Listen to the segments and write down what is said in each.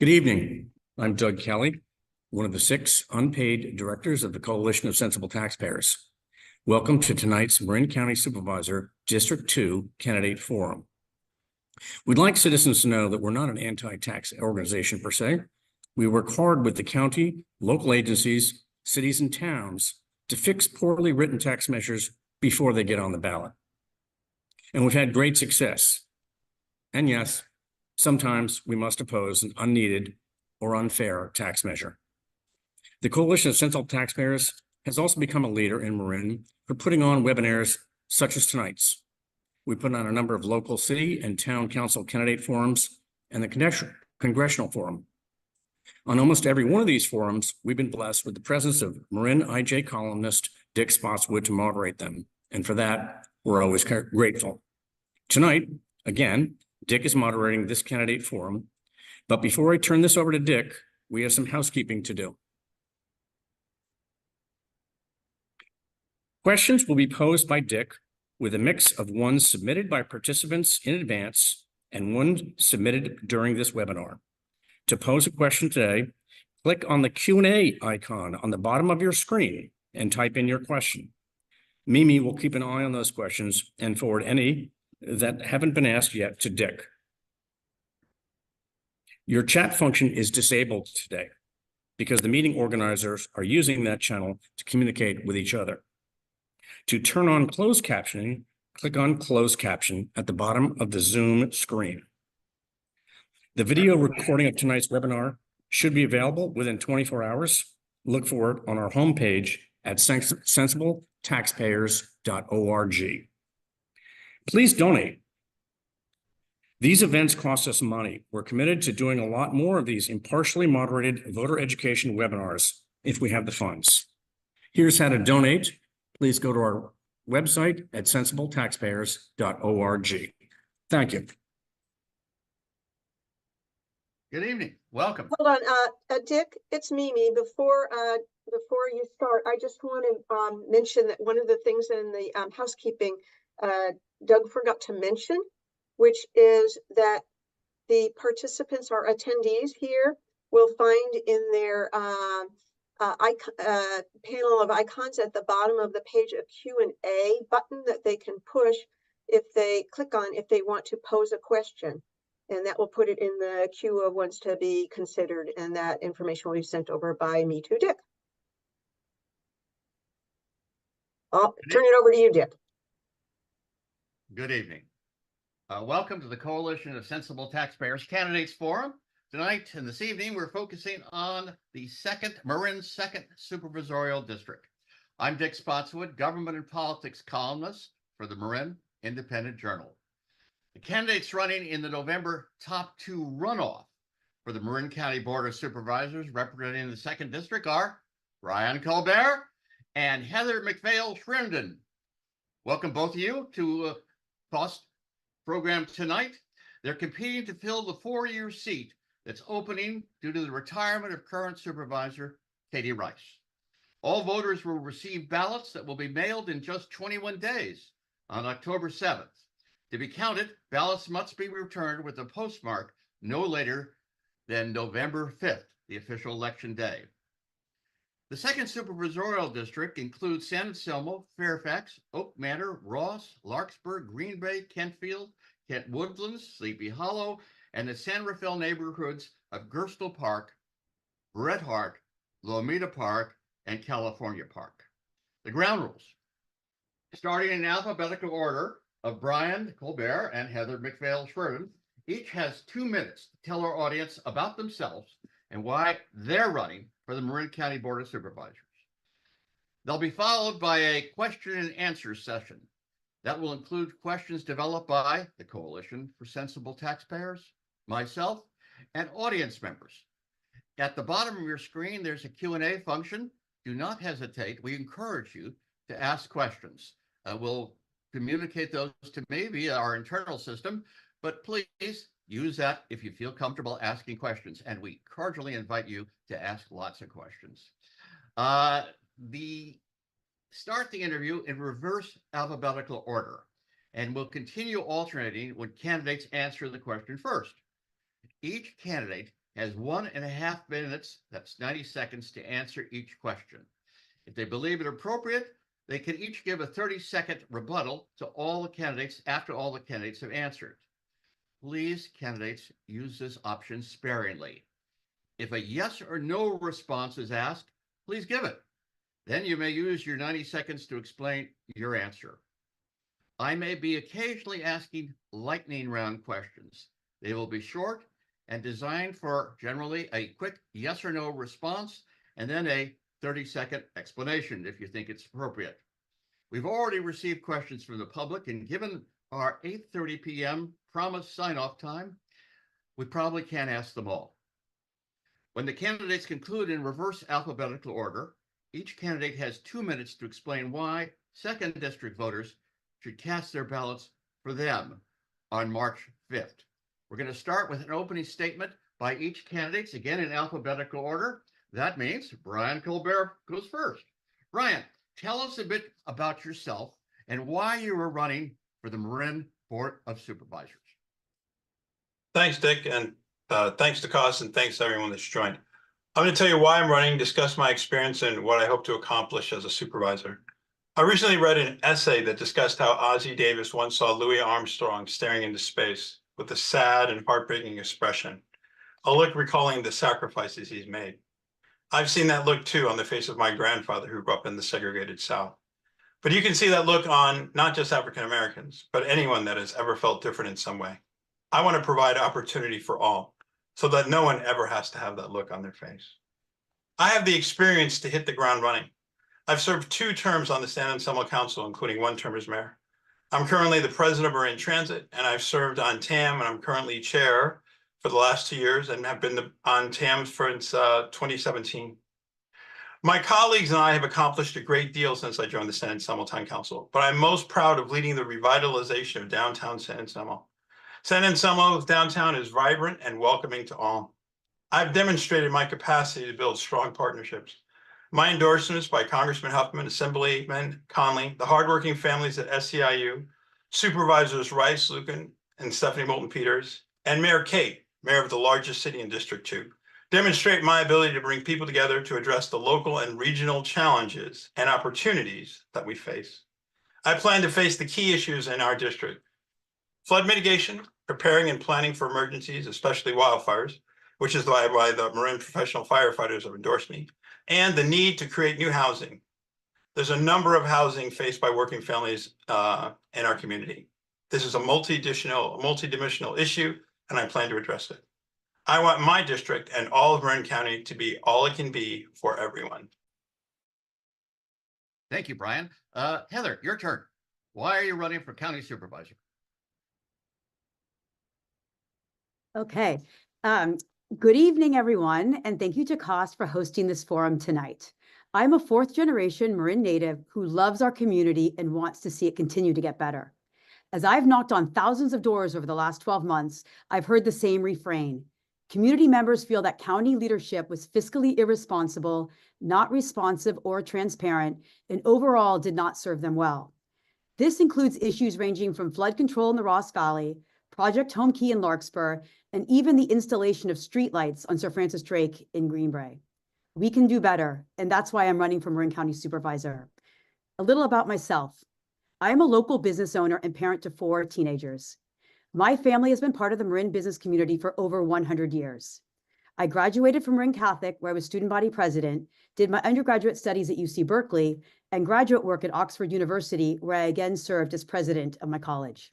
Good evening. I'm Doug Kelly, one of the 6 unpaid directors of the Coalition of Sensible Taxpayers. Welcome to tonight's Marin County Supervisor District 2 Candidate Forum. We'd like citizens to know that we're not an anti-tax organization per se. We work hard with the county, local agencies, cities, and towns to fix poorly written tax measures before they get on the ballot. And we've had great success. And yes, sometimes we must oppose an unneeded or unfair tax measure. The Coalition of Sensible Taxpayers has also become a leader in Marin for putting on webinars such as tonight's. We put on a number of local city and town council candidate forums and the congressional forum. On almost every one of these forums, we've been blessed with the presence of Marin IJ columnist Dick Spotswood to moderate them. And for that, we're always grateful. Tonight, again, Dick is moderating this candidate forum, but before I turn this over to Dick, we have some housekeeping to do. Questions will be posed by Dick with a mix of ones submitted by participants in advance and one submitted during this webinar. To pose a question today, click on the Q&A icon on the bottom of your screen and type in your question. Mimi will keep an eye on those questions and forward any that haven't been asked yet to Dick. Your chat function is disabled today because the meeting organizers are using that channel to communicate with each other. To turn on closed captioning, click on closed caption at the bottom of the Zoom screen. The video recording of tonight's webinar should be available within 24 hours. Look for it on our homepage at sensibletaxpayers.org. Please donate. These events cost us money. We're committed to doing a lot more of these impartially moderated voter education webinars if we have the funds. Here's how to donate. Please go to our website at sensibletaxpayers.org. Thank you. Good evening. Welcome. Hold on, Dick, it's Mimi. Before you start, I just want to mention that one of the things in the housekeeping Doug forgot to mention, which is that the participants or attendees here will find in their panel of icons at the bottom of the page a Q&A button that they can push if they click on if they want to pose a question. And that will put it in the queue of ones to be considered, and that information will be sent over by me to Dick. I'll turn it over to you, Dick. Good evening. Welcome to the Coalition of Sensible Taxpayers Candidates Forum. Tonight and this evening, we're focusing on the Marin 2nd Supervisorial District. I'm Dick Spotswood, Government and Politics columnist for the Marin Independent Journal. The candidates running in the November top 2 runoff for the Marin County Board of Supervisors representing the 2nd District are Brian Colbert and Heather McPhail-Schrinden. Welcome both of you to Cost program tonight. They're competing to fill the 4-year seat that's opening due to the retirement of current supervisor Katie Rice. All voters will receive ballots that will be mailed in just 21 days on October 7th. To be counted, ballots must be returned with a postmark no later than November 5th, the official election day. The 2nd Supervisorial District includes San Anselmo, Fairfax, Oak Manor, Ross, Larkspur, Green Bay, Kentfield, Kent Woodlands, Sleepy Hollow, and the San Rafael neighborhoods of Gerstle Park, Bret Harte, Lomita Park, and California Park. The ground rules. Starting in alphabetical order of Brian Colbert and Heather McPhail-Schrinden, each has 2 minutes to tell our audience about themselves and why they're running for the Marin County Board of Supervisors. They'll be followed by a question and answer session. That will include questions developed by the Coalition for Sensible Taxpayers, myself, and audience members. At the bottom of your screen, there's a Q&A function. Do not hesitate. We encourage you to ask questions. We'll communicate those to me via our internal system, but please use that if you feel comfortable asking questions, and we cordially invite you to ask lots of questions. Start the interview in reverse alphabetical order, and we'll continue alternating when candidates answer the question first. Each candidate has 1.5 minutes, that's 90 seconds, to answer each question. If they believe it appropriate, they can each give a 30-second rebuttal to all the candidates after all the candidates have answered. Please, candidates, use this option sparingly. If a yes or no response is asked, please give it. Then you may use your 90 seconds to explain your answer. I may be occasionally asking lightning round questions. They will be short and designed for generally a quick yes or no response and then a 30-second explanation if you think it's appropriate. We've already received questions from the public, and given our 8:30 p.m. promised sign-off time, we probably can't ask them all. When the candidates conclude in reverse alphabetical order, each candidate has 2 minutes to explain why 2nd District voters should cast their ballots for them on March 5th. We're going to start with an opening statement by each candidate, again in alphabetical order. That means Brian Colbert goes first. Brian, tell us a bit about yourself and why you were running for the Marin Board of Supervisors. Thanks, Dick, and thanks to Cos, and thanks to everyone that's joined. I'm going to tell you why I'm running, discuss my experience, and what I hope to accomplish as a supervisor. I recently read an essay that discussed how Ozzie Davis once saw Louis Armstrong staring into space with a sad and heartbreaking expression, a look recalling the sacrifices he's made. I've seen that look too on the face of my grandfather who grew up in the segregated South. But you can see that look on not just African Americans, but anyone that has ever felt different in some way. I want to provide opportunity for all so that no one ever has to have that look on their face. I have the experience to hit the ground running. I've served 2 terms on the San Anselmo Council, including 1 term as mayor. I'm currently the president of Marin Transit, and I've served on TAM, and I'm currently chair for the last 2 years and have been on TAM since 2017. My colleagues and I have accomplished a great deal since I joined the San Anselmo Town Council, but I'm most proud of leading the revitalization of downtown San Anselmo. San Anselmo's downtown is vibrant and welcoming to all. I've demonstrated my capacity to build strong partnerships. My endorsements by Congressman Huffman, Assemblyman Conley, the hardworking families at SEIU, Supervisors Rice, Lucan, and Stephanie Moulton-Peters, and Mayor Kate, mayor of the largest city in District 2, demonstrate my ability to bring people together to address the local and regional challenges and opportunities that we face. I plan to face the key issues in our district: flood mitigation, preparing and planning for emergencies, especially wildfires, which is why the Marin professional firefighters have endorsed me, and the need to create new housing. There's a number of housing faced by working families in our community. This is a multidimensional issue, and I plan to address it. I want my district and all of Marin County to be all it can be for everyone. Thank you, Brian. Heather, your turn. Why are you running for county supervisor? Okay. Good evening, everyone, and thank you to Cos for hosting this forum tonight. I'm a 4th-generation Marin native who loves our community and wants to see it continue to get better. As I've knocked on thousands of doors over the last 12 months, I've heard the same refrain. Community members feel that county leadership was fiscally irresponsible, not responsive or transparent, and overall did not serve them well. This includes issues ranging from flood control in the Ross Valley, Project Home Key in Larkspur, and even the installation of streetlights on Sir Francis Drake in Greenbrae. We can do better, and that's why I'm running for Marin County Supervisor. A little about myself. I am a local business owner and parent to 4 teenagers. My family has been part of the Marin business community for over 100 years. I graduated from Marin Catholic, where I was student body president, did my undergraduate studies at UC Berkeley, and graduate work at Oxford University, where I again served as president of my college.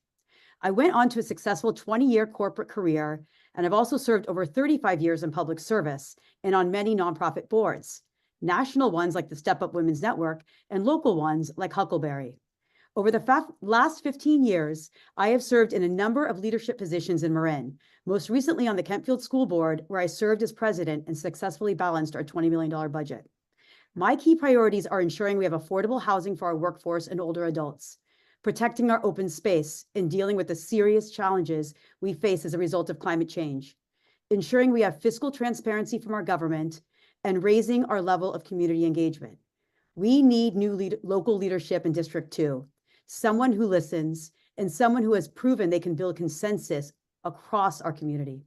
I went on to a successful 20-year corporate career, and I've also served over 35 years in public service and on many nonprofit boards, national ones like the Step Up Women's Network and local ones like Huckleberry. Over the last 15 years, I have served in a number of leadership positions in Marin, most recently on the Kentfield School Board, where I served as president and successfully balanced our $20 million budget. My key priorities are ensuring we have affordable housing for our workforce and older adults, protecting our open space, and dealing with the serious challenges we face as a result of climate change, ensuring we have fiscal transparency from our government, and raising our level of community engagement. We need new local leadership in District 2, someone who listens, and someone who has proven they can build consensus across our community.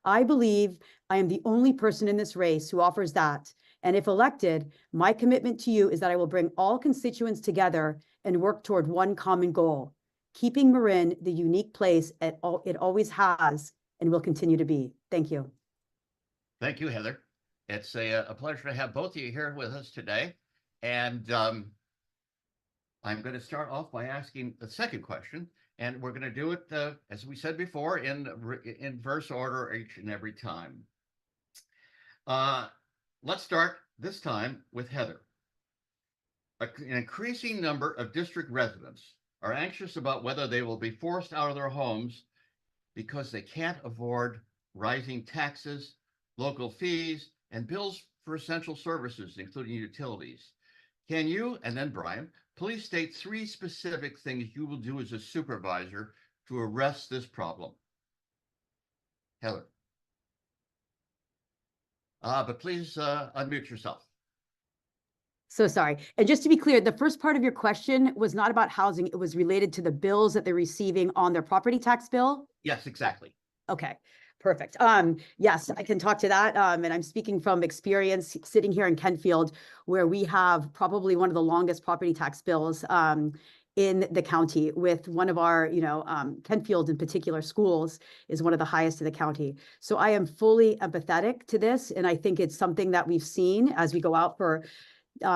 I believe I am the only person in this race who offers that. And if elected, my commitment to you is that I will bring all constituents together and work toward one common goal, keeping Marin the unique place it always has and will continue to be. Thank you. Thank you, Heather. It's a pleasure to have both of you here with us today. And I'm going to start off by asking the second question. And we're going to do it, as we said before, in verse order each and every time. Let's start this time with Heather. An increasing number of district residents are anxious about whether they will be forced out of their homes because they can't afford rising taxes, local fees, and bills for essential services, including utilities. Can you, and then Brian, please state 3 specific things you will do as a supervisor to arrest this problem? Heather. But please unmute yourself. So sorry. And just to be clear, the first part of your question was not about housing. It was related to the bills that they're receiving on their property tax bill. Yes, exactly. Okay, perfect. Yes, I can talk to that. And I'm speaking from experience sitting here in Kentfield, where we have probably one of the longest property tax bills in the county, with one of our, Kentfield in particular schools is one of the highest in the county. So I am fully empathetic to this. And I think it's something that we've seen as we go out for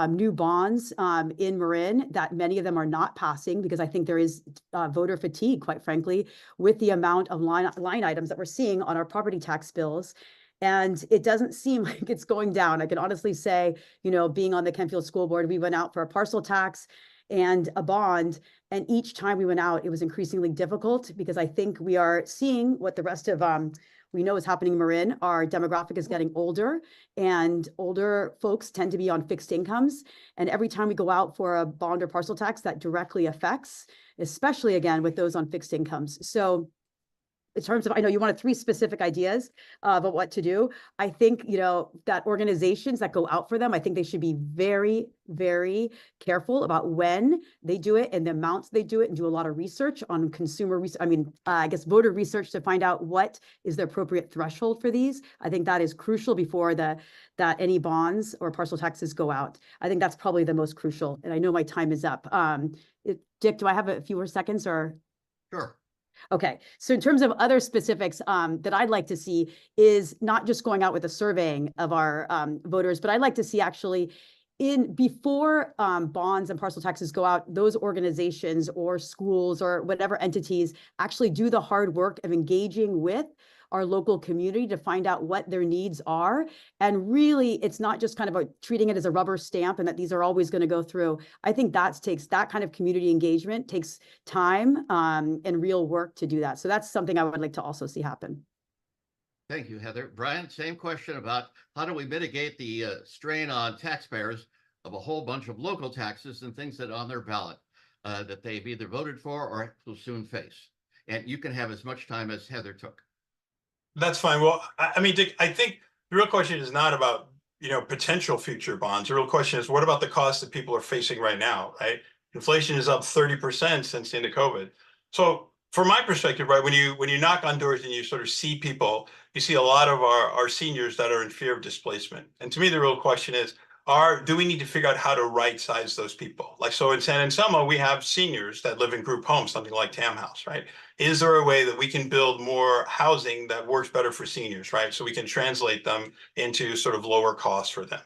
new bonds in Marin, that many of them are not passing because I think there is voter fatigue, quite frankly, with the amount of line items that we're seeing on our property tax bills. And it doesn't seem like it's going down. I can honestly say, being on the Kentfield School Board, we went out for a parcel tax and a bond. And each time we went out, it was increasingly difficult because I think we are seeing what the rest of we know is happening in Marin. Our demographic is getting older, and older folks tend to be on fixed incomes. And every time we go out for a bond or parcel tax, that directly affects, especially again, with those on fixed incomes. So in terms of, I know you wanted 3 specific ideas about what to do. I think, that organizations that go out for them, I think they should be very, very careful about when they do it and the amounts they do it, and do a lot of research on consumer research. I guess voter research to find out what is the appropriate threshold for these. I think that is crucial before that any bonds or parcel taxes go out. I think that's probably the most crucial. And I know my time is up. Dick, do I have a few more seconds or? Sure. Okay, so in terms of other specifics that I'd like to see is not just going out with a surveying of our voters, but I'd like to see actually before bonds and parcel taxes go out, those organizations or schools or whatever entities actually do the hard work of engaging with our local community to find out what their needs are. And really, it's not just kind of treating it as a rubber stamp and that these are always going to go through. I think that kind of community engagement takes time and real work to do that. So that's something I would like to also see happen. Thank you, Heather. Brian, same question about how do we mitigate the strain on taxpayers of a whole bunch of local taxes and things that are on their ballot that they've either voted for or will soon face. And you can have as much time as Heather took. That's fine. Well, Dick, I think the real question is not about, potential future bonds. The real question is, what about the costs that people are facing right now, right? Inflation is up 30% since the end of COVID. So from my perspective, right, when you knock on doors and you sort of see people, you see a lot of our seniors that are in fear of displacement. And to me, the real question is, do we need to figure out how to right size those people? Like, so in San Anselmo, we have seniors that live in group homes, something like Tam House, right? Is there a way that we can build more housing that works better for seniors, right? So we can translate them into sort of lower costs for them.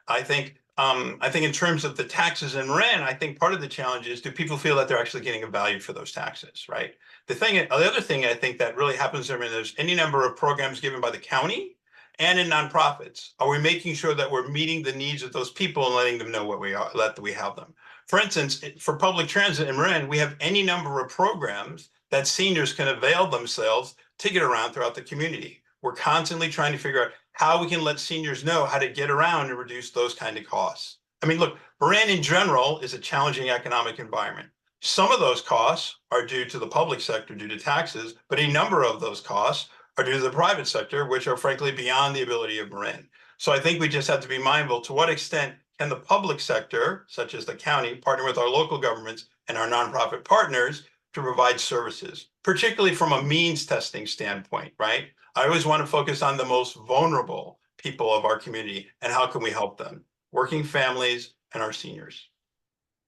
I think in terms of the taxes in Marin, I think part of the challenge is, do people feel that they're actually getting a value for those taxes, right? The other thing I think that really happens in Marin, there's any number of programs given by the county and in nonprofits. Are we making sure that we're meeting the needs of those people and letting them know what we are, that we have them? For instance, for public transit in Marin, we have any number of programs that seniors can avail themselves to get around throughout the community. We're constantly trying to figure out how we can let seniors know how to get around and reduce those kind of costs. Look, Marin in general is a challenging economic environment. Some of those costs are due to the public sector due to taxes, but a number of those costs are due to the private sector, which are frankly beyond the ability of Marin. So I think we just have to be mindful to what extent can the public sector, such as the county, partner with our local governments and our nonprofit partners to provide services, particularly from a means testing standpoint, right? I always want to focus on the most vulnerable people of our community and how can we help them? Working families and our seniors.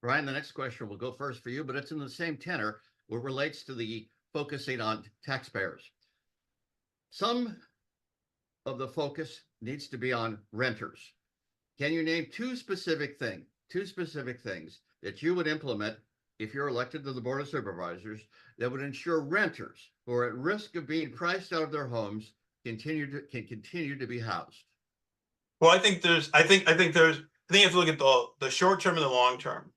Brian, the next question will go first for you, but it's in the same tenor, what relates to the focusing on taxpayers. Some of the focus needs to be on renters. Can you name two specific things that you would implement if you're elected to the Board of Supervisors that would ensure renters who are at risk of being priced out of their homes can continue to be housed? Well, I think you have to look at the short term and the long term.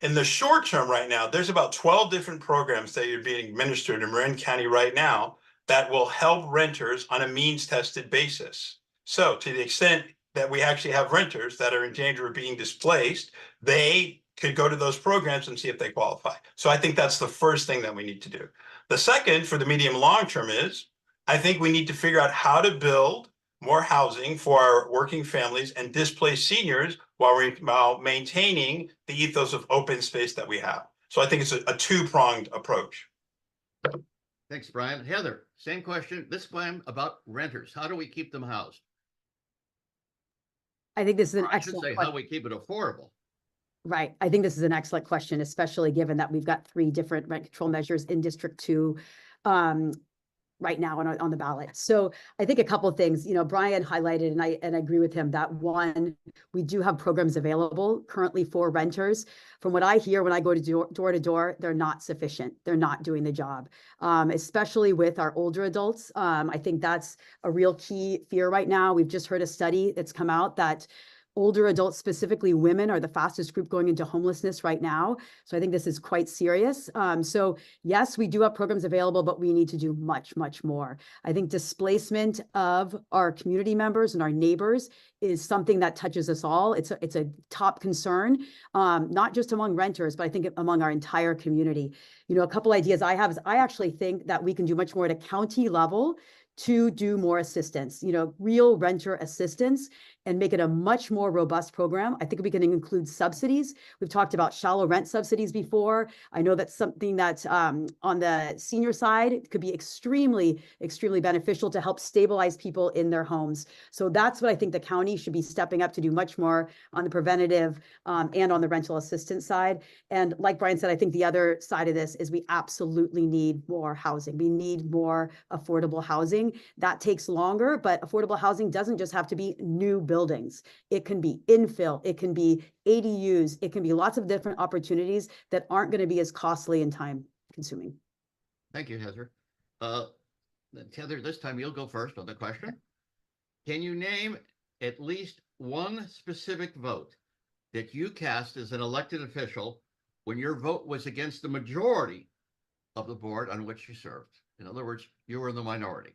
In the short term right now, there's about 12 different programs that are being administered in Marin County right now that will help renters on a means tested basis. So to the extent that we actually have renters that are in danger of being displaced, they could go to those programs and see if they qualify. So I think that's the first thing that we need to do. The second for the medium long term is, I think we need to figure out how to build more housing for our working families and displaced seniors while maintaining the ethos of open space that we have. So I think it's a two-pronged approach. Thanks, Brian. Heather, same question, this time about renters. How do we keep them housed? I think this is an Or I should excellent say, question. how we keep it affordable. Right. I think this is an excellent question, especially given that we've got 3 different rent control measures in District 2 right now on the ballot. So I think a couple of things, Brian highlighted, and I agree with him that one, we do have programs available currently for renters. From what I hear when I go to door to door, they're not sufficient. They're not doing the job, especially with our older adults. I think that's a real key fear right now. We've just heard a study that's come out that older adults, specifically women, are the fastest group going into homelessness right now. So I think this is quite serious. So yes, we do have programs available, but we need to do much, much more. I think displacement of our community members and our neighbors is something that touches us all. It's a top concern, not just among renters, but I think among our entire community. A couple ideas I have is I actually think that we can do much more at a county level to do more assistance, real renter assistance, and make it a much more robust program. I think we can include subsidies. We've talked about shallow rent subsidies before. I know that's something that on the senior side could be extremely, extremely beneficial to help stabilize people in their homes. So that's what I think the county should be stepping up to do much more on the preventative and on the rental assistance side. And like Brian said, I think the other side of this is we absolutely need more housing. We need more affordable housing. That takes longer, but affordable housing doesn't just have to be new buildings. It can be infill, it can be ADUs, it can be lots of different opportunities that aren't going to be as costly and time consuming. Thank you, Heather. Heather, this time you'll go first on the question. Can you name at least one specific vote that you cast as an elected official when your vote was against the majority of the board on which you served? In other words, you were in the minority.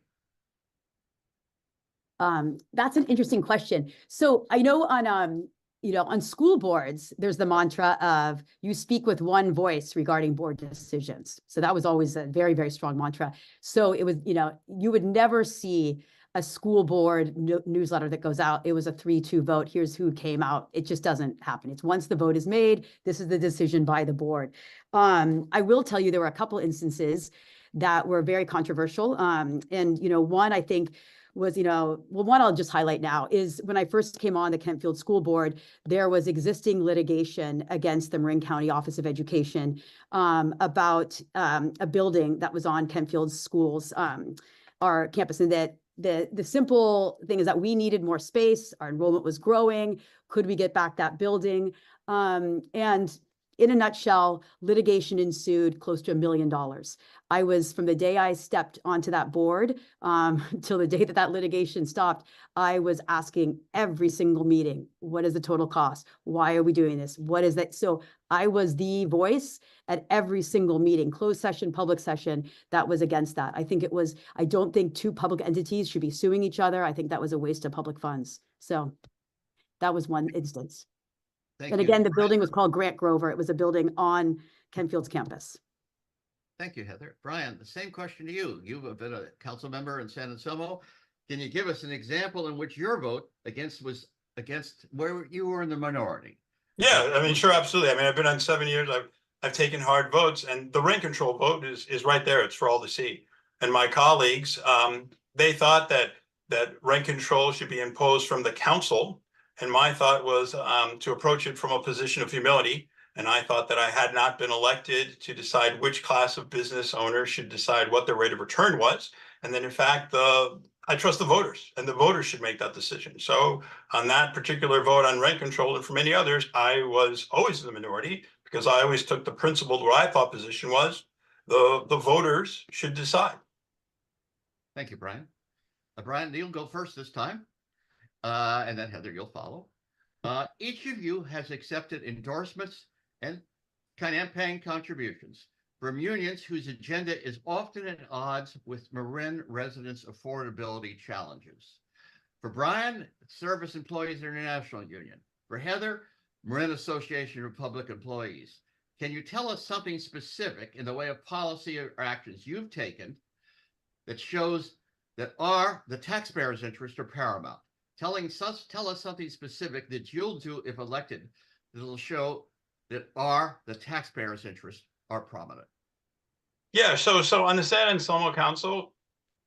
That's an interesting question. So I know on school boards, there's the mantra of you speak with one voice regarding board decisions. So that was always a very, very strong mantra. So it was, you would never see a school board newsletter that goes out. It was a 3-2 vote. Here's who came out. It just doesn't happen. It's once the vote is made, this is the decision by the board. I will tell you there were a couple instances that were very controversial. And, one I think was, one I'll just highlight now is when I first came on the Kentfield School Board, there was existing litigation against the Marin County Office of Education about a building that was on Kentfield Schools, our campus, and that the simple thing is that we needed more space. Our enrollment was growing. Could we get back that building? And in a nutshell, litigation ensued close to $1 million. I was, from the day I stepped onto that board till the day that litigation stopped, I was asking every single meeting, what is the total cost? Why are we doing this? What is that? So I was the voice at every single meeting, closed session, public session, that was against that. I don't think 2 public entities should be suing each other. I think that was a waste of public funds. So that was one instance. Thank And you. again, the building was called Grant Grover. It was a building on Kentfield's campus. Thank you, Heather. Brian, the same question to you. You have been a council member in San Anselmo. Can you give us an example in which your vote was against where you were in the minority? Yeah, sure, absolutely. I've been on 7 years. I've taken hard votes, and the rent control vote is right there. It's for all to see. And my colleagues they thought that rent control should be imposed from the council. And my thought was to approach it from a position of humility. And I thought that I had not been elected to decide which class of business owners should decide what their rate of return was. And then in fact, I trust the voters, and the voters should make that decision. So on that particular vote on rent control, and for many others, I was always in the minority, because I always took the principled, what I thought position was, the voters should decide. Thank you, Brian. Brian, you'll go first this time. And then Heather, you'll follow. Each of you has accepted endorsements and campaign contributions from unions whose agenda is often at odds with Marin residents' affordability challenges. For Brian, Service Employees International Union. For Heather, Marin Association of Public Employees. Can you tell us something specific in the way of policy or actions you've taken that shows that the taxpayers' interests are paramount? Tell us something specific that you'll do if elected that will show that the taxpayers' interests are prominent. Yeah, so on the San Anselmo Council,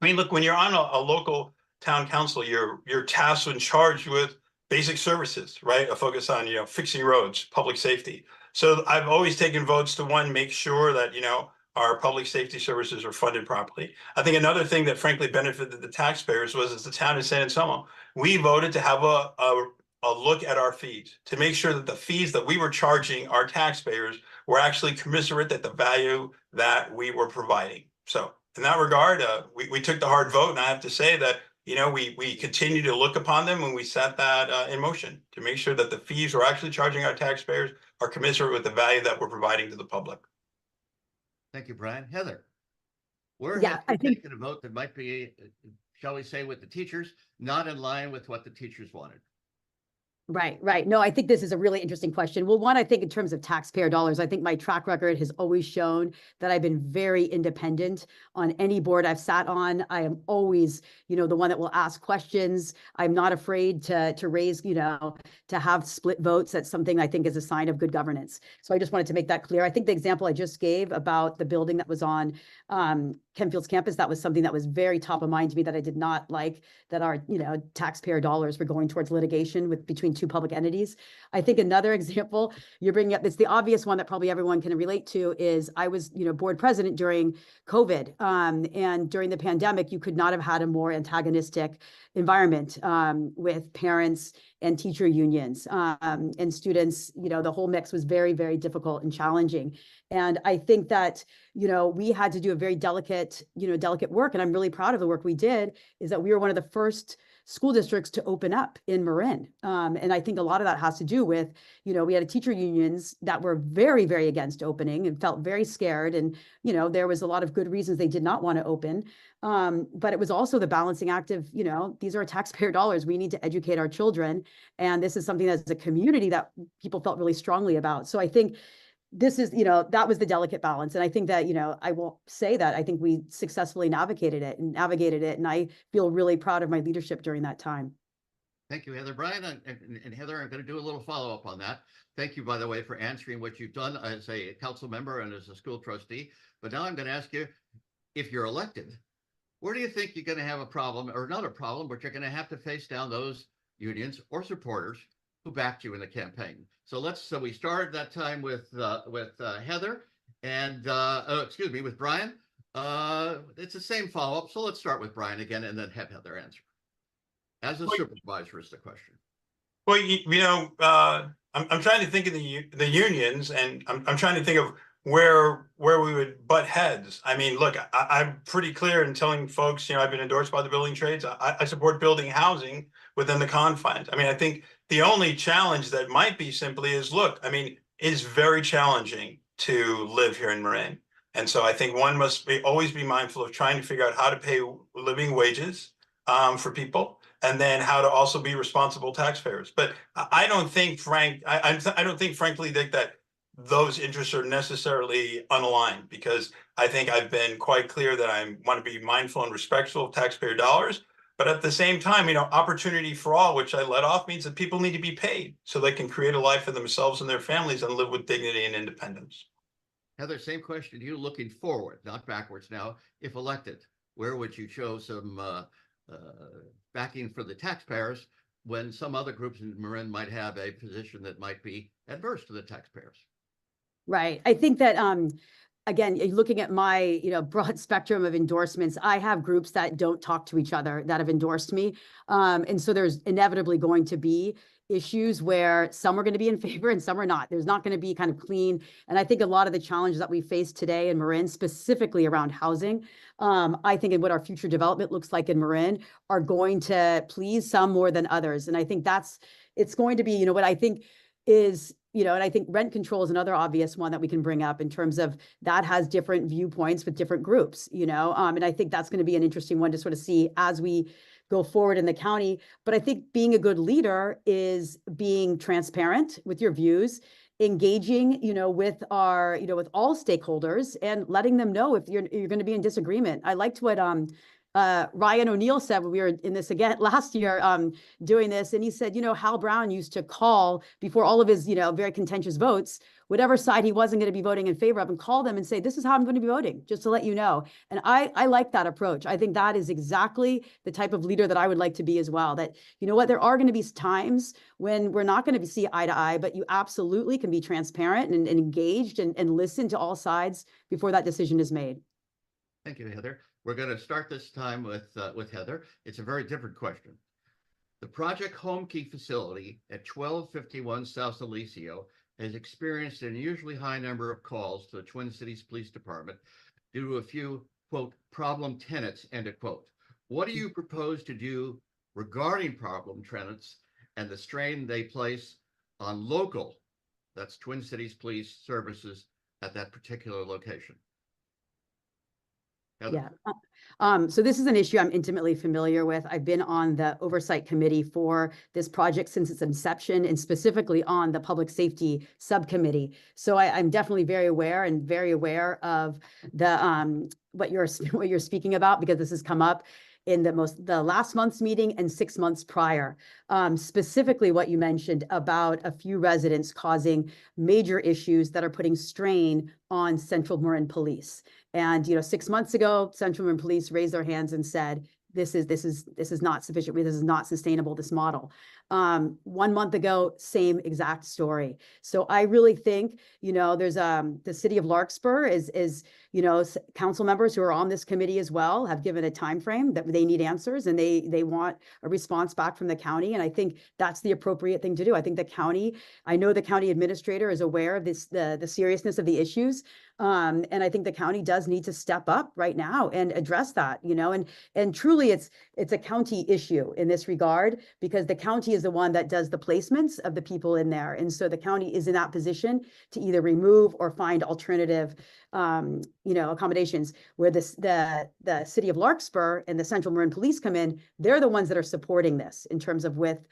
I mean, look, when you're on a local town council, you're tasked and charged with basic services, right? A focus on, fixing roads, public safety. So I've always taken votes to, one, make sure that, our public safety services are funded properly. I think another thing that frankly benefited the taxpayers was, as the town of San Anselmo, we voted to have a look at our fees, to make sure that the fees that we were charging our taxpayers were actually commensurate at the value that we were providing. So in that regard, we took the hard vote, and I have to say that we continue to look upon them when we set that in motion to make sure that the fees we're actually charging our taxpayers are commensurate with the value that we're providing to the public. Thank you, Brian. Heather, where Yeah, have you taken a vote that might be, shall we say, with the teachers, not in line with what the teachers wanted? Right. No, I think this is a really interesting question. Well, one, I think in terms of taxpayer dollars, I think my track record has always shown that I've been very independent on any board I've sat on. I am always, the one that will ask questions. I'm not afraid to raise, to have split votes. That's something I think is a sign of good governance. So I just wanted to make that clear. I think the example I just gave about the building that was on Kempfield's campus, that was something that was very top of mind to me, that I did not like that our, taxpayer dollars were going towards litigation between two public entities. I think another example you're bringing up, it's the obvious one that probably everyone can relate to, is I was, board president during COVID. And during the pandemic, you could not have had a more antagonistic environment with parents and teacher unions and students. The whole mix was very, very difficult and challenging. And I think that, we had to do a very delicate work. And I'm really proud of the work we did, is that we were one of the first school districts to open up in Marin. And I think a lot of that has to do with, we had teacher unions that were very, very against opening and felt very scared. And, there was a lot of good reasons they did not want to open. But it was also the balancing act of, these are taxpayer dollars. We need to educate our children. And this is something that's a community that people felt really strongly about. So I think this is, that was the delicate balance. And I think that, I will say that I think we successfully navigated it. And I feel really proud of my leadership during that time. Thank you, Heather. Brian and Heather, I'm going to do a little follow-up on that. Thank you, by the way, for answering what you've done as a council member and as a school trustee. But now I'm going to ask you, if you're elected, where do you think you're going to have a problem, or not a problem, but you're going to have to face down those unions or supporters who backed you in the campaign? So we started that time with Heather and with Brian. It's the same follow-up. So let's start with Brian again and then have Heather answer. As a supervisor is the question. Well, I'm trying to think of the unions, and I'm trying to think of where we would butt heads. I mean, look, I'm pretty clear in telling folks, I've been endorsed by the building trades. I support building housing within the confines. I mean, I think the only challenge that might be simply is, look, I mean, it's very challenging to live here in Marin. And so I think one must always be mindful of trying to figure out how to pay living wages for people, and then how to also be responsible taxpayers. But I don't think, frankly, that those interests are necessarily unaligned, because I think I've been quite clear that I want to be mindful and respectful of taxpayer dollars. But at the same time, opportunity for all, which I let off, means that people need to be paid so they can create a life for themselves and their families and live with dignity and independence. Heather, same question to you, looking forward, not backwards now, if elected. Where would you show some backing for the taxpayers when some other groups in Marin might have a position that might be adverse to the taxpayers? Right. I think that, again, looking at my, broad spectrum of endorsements, I have groups that don't talk to each other that have endorsed me. And so there's inevitably going to be issues where some are going to be in favor and some are not. There's not going to be kind of clean. And I think a lot of the challenges that we face today in Marin, specifically around housing, I think in what our future development looks like in Marin, are going to please some more than others. And I think it's going to be, what I think is, and I think rent control is another obvious one that we can bring up in terms of that has different viewpoints with different groups, and I think that's going to be an interesting one to sort of see as we go forward in the county. But I think being a good leader is being transparent with your views, engaging, with our, with all stakeholders and letting them know if you're going to be in disagreement. I liked what Ryan O'Neill said when we were in this again last year doing this. And he said, Hal Brown used to call before all of his, very contentious votes, whatever side he wasn't going to be voting in favor of, and call them and say, this is how I'm going to be voting, just to let you know. And I like that approach. I think that is exactly the type of leader that I would like to be as well. That, there are going to be times when we're not going to see eye to eye, but you absolutely can be transparent and engaged and listen to all sides before that decision is made. Thank you, Heather. We're going to start this time with Heather. It's a very different question. The Project Home Key facility at 1251 South Alicio has experienced an unusually high number of calls to the Twin Cities Police Department due to a few, quote, problem tenants, end of quote. What do you propose to do regarding problem tenants and the strain they place on local, that's Twin Cities Police services at that particular location? Yeah. So this is an issue I'm intimately familiar with. I've been on the oversight committee for this project since its inception, and specifically on the public safety subcommittee. So I'm definitely very aware of the what you're speaking about, because this has come up in the last month's meeting and 6 months prior. Specifically what you mentioned about a few residents causing major issues that are putting strain on Central Marin Police. And 6 months ago, Central Marin Police raised their hands and said, this is not sufficient. This is not sustainable, this model. 1 month ago, same exact story. So I really think, there's the city of Larkspur is council members who are on this committee as well have given a time frame that they need answers, and they want a response back from the county. And I think that's the appropriate thing to do. I think I know the county administrator is aware of the seriousness of the issues. And I think the county does need to step up right now and address that, and truly it's a county issue in this regard, because the county is the one that does the placements of the people in there. And so the county is in that position to either remove or find alternative, accommodations. Where the city of Larkspur and the Central Marin Police come in, they're the ones that are supporting this in terms of with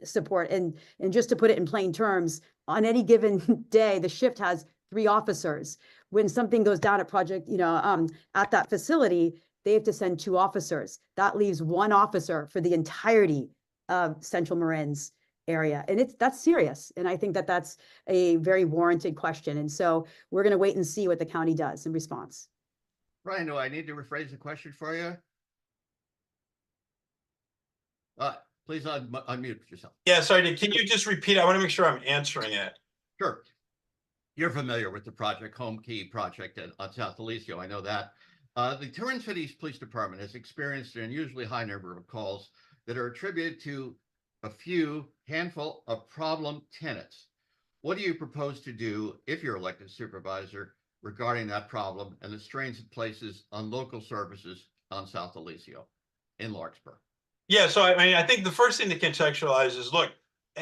support. And just to put it in plain terms, on any given day, the shift has 3 officers. When something goes down at project, at that facility, they have to send 2 officers. That leaves 1 officer for the entirety of Central Marin's area. And that's serious. And I think that that's a very warranted question. And so we're going to wait and see what the county does in response. Ryan, do I need to rephrase the question for you? Please unmute yourself. Yeah, sorry, can you just repeat? I want to make sure I'm answering it. Sure. You're familiar with the Project Home Key project on South Alicio. I know that. The Twin Cities Police Department has experienced an unusually high number of calls that are attributed to a handful of problem tenants. What do you propose to do if you're elected supervisor regarding that problem and the strains it places on local services on South Alicio in Larkspur? Yeah, so I think the first thing to contextualize is, look,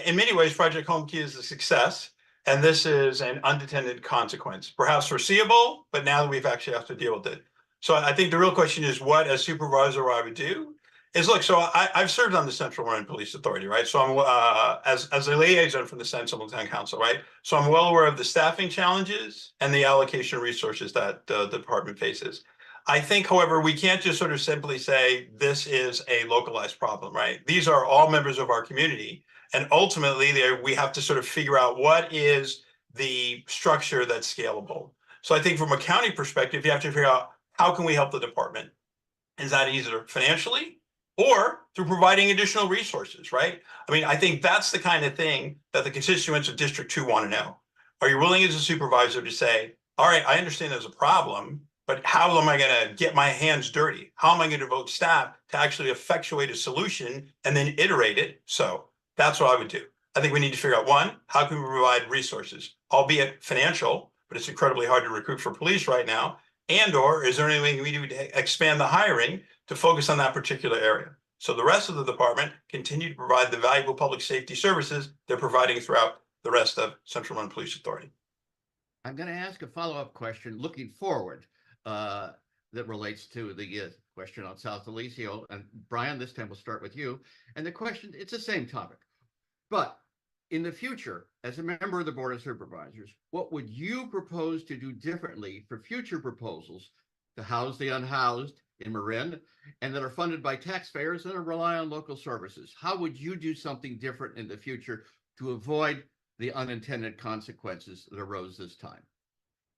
in many ways, Project Home Key is a success, and this is an unintended consequence, perhaps foreseeable, but now that we've actually have to deal with it. So I think the real question is what, as supervisor, I would do is, look, so I've served on the Central Marin Police Authority, right? So I'm as a liaison from the Central Town Council, right? So I'm well aware of the staffing challenges and the allocation of resources that the department faces. I think, however, we can't just sort of simply say this is a localized problem, right? These are all members of our community. And ultimately, we have to sort of figure out what is the structure that's scalable. So I think from a county perspective, you have to figure out how can we help the department? Is that either financially or through providing additional resources, right? I mean, I think that's the kind of thing that the constituents of District 2 want to know. Are you willing as a supervisor to say, all right, I understand there's a problem, but how am I going to get my hands dirty? How am I going to devote staff to actually effectuate a solution and then iterate it? So that's what I would do. I think we need to figure out, one, how can we provide resources, albeit financial, but it's incredibly hard to recruit for police right now. And or is there anything we do to expand the hiring to focus on that particular area? So the rest of the department continue to provide the valuable public safety services they're providing throughout the rest of Central Marin Police Authority. I'm going to ask a follow-up question looking forward that relates to the question on South Alicio. And Brian, this time we'll start with you. And the question, it's the same topic. But in the future, as a member of the Board of Supervisors, what would you propose to do differently for future proposals to house the unhoused in Marin and that are funded by taxpayers and rely on local services? How would you do something different in the future to avoid the unintended consequences that arose this time?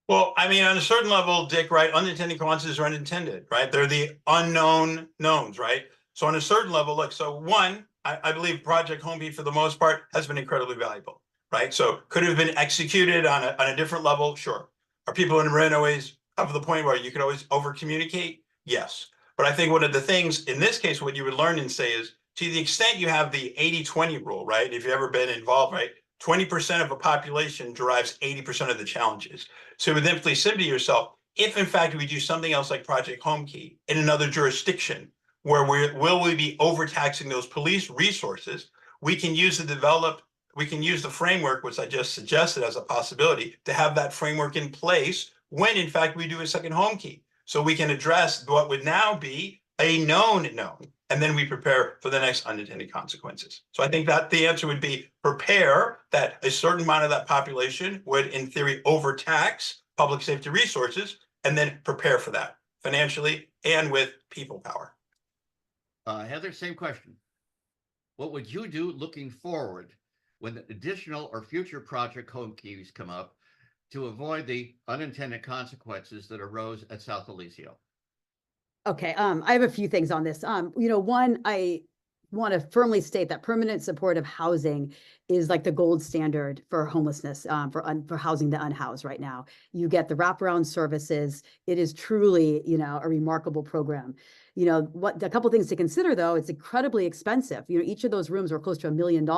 Well, I mean, on a certain level, Dick, right? Unintended consequences are unintended, right? They're the unknown knowns, right? So on a certain level, look, so one, I believe Project Homekey for the most part has been incredibly valuable, right? So could it have been executed on a different level? Sure. Are people in Marin always up to the point where you could always over communicate? Yes. But I think one of the things in this case, what you would learn and say is to the extent you have the 80-20 rule, right? If you've ever been involved, right? 20% of a population derives 80% of the challenges. So with simply say to yourself, if in fact we do something else like Project Homekey in another jurisdiction, where will we be overtaxing those police resources? We can use the framework, which I just suggested as a possibility, to have that framework in place when in fact we do a second Homekey. So we can address what would now be a known, and then we prepare for the next unintended consequences. So I think that the answer would be prepare that a certain amount of that population would in theory overtax public safety resources, and then prepare for that financially and with people power. Heather, same question. What would you do looking forward when additional or future Project Homekeys come up to avoid the unintended consequences that arose at South Alicio? Okay, I have a few things on this. One, I want to firmly state that permanent supportive housing is like the gold standard for homelessness, for housing the unhoused right now. You get the wraparound services. It is truly, a remarkable program. A couple things to consider though, it's incredibly expensive. Each of those rooms are close to $1 million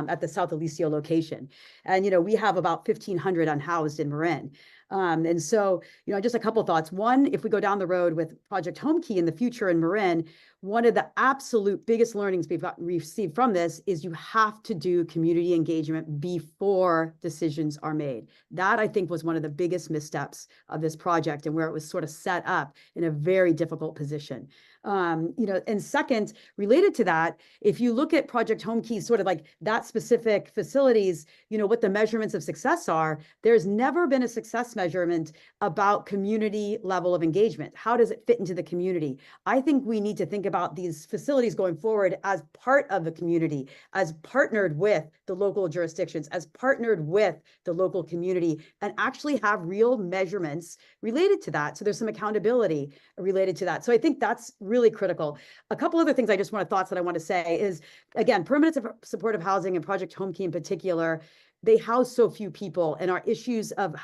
at the South Alicio location. And, we have about 1,500 unhoused in Marin. And so, just a couple thoughts. One, if we go down the road with Project Homekey in the future in Marin, one of the absolute biggest learnings we've received from this is you have to do community engagement before decisions are made. That I think was one of the biggest missteps of this project and where it was sort of set up in a very difficult position. And second, related to that, if you look at Project Homekey, sort of like that specific facilities, what the measurements of success are, there's never been a success measurement about community level of engagement. How does it fit into the community? I think we need to think about these facilities going forward as part of the community, as partnered with the local jurisdictions, as partnered with the local community, and actually have real measurements related to that. So there's some accountability related to that. So I think that's really critical. A couple other things thoughts that I want to say is, again, permanent supportive housing and Project Homekey in particular, they house so few people, and our issues of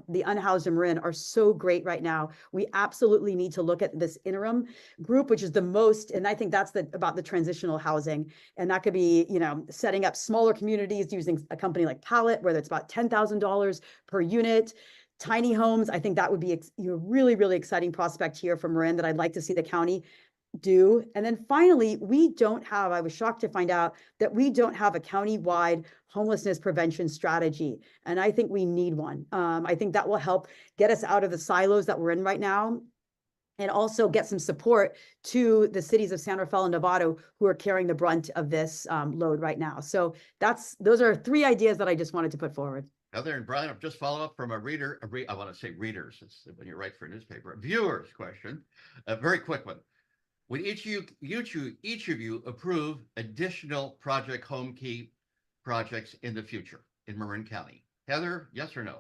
the unhoused in Marin are so great right now. We absolutely need to look at this interim group, which is the most, and I think that's about the transitional housing. And that could be, setting up smaller communities using a company like Pallet, where it's about $10,000 per unit. Tiny homes, I think that would be a really, really exciting prospect here for Marin that I'd like to see the county do. And then finally, I was shocked to find out that we don't have a county-wide homelessness prevention strategy. And I think we need one. I think that will help get us out of the silos that we're in right now, and also get some support to the cities of San Rafael and Novato who are carrying the brunt of this load right now. So those are three ideas that I just wanted to put forward. Heather and Brian, I've just follow up from a reader. I want to say readers, it's when you write for a newspaper. A viewer's question, a very quick one. Would each of you approve additional Project Homekey projects in the future in Marin County? Heather, yes or no?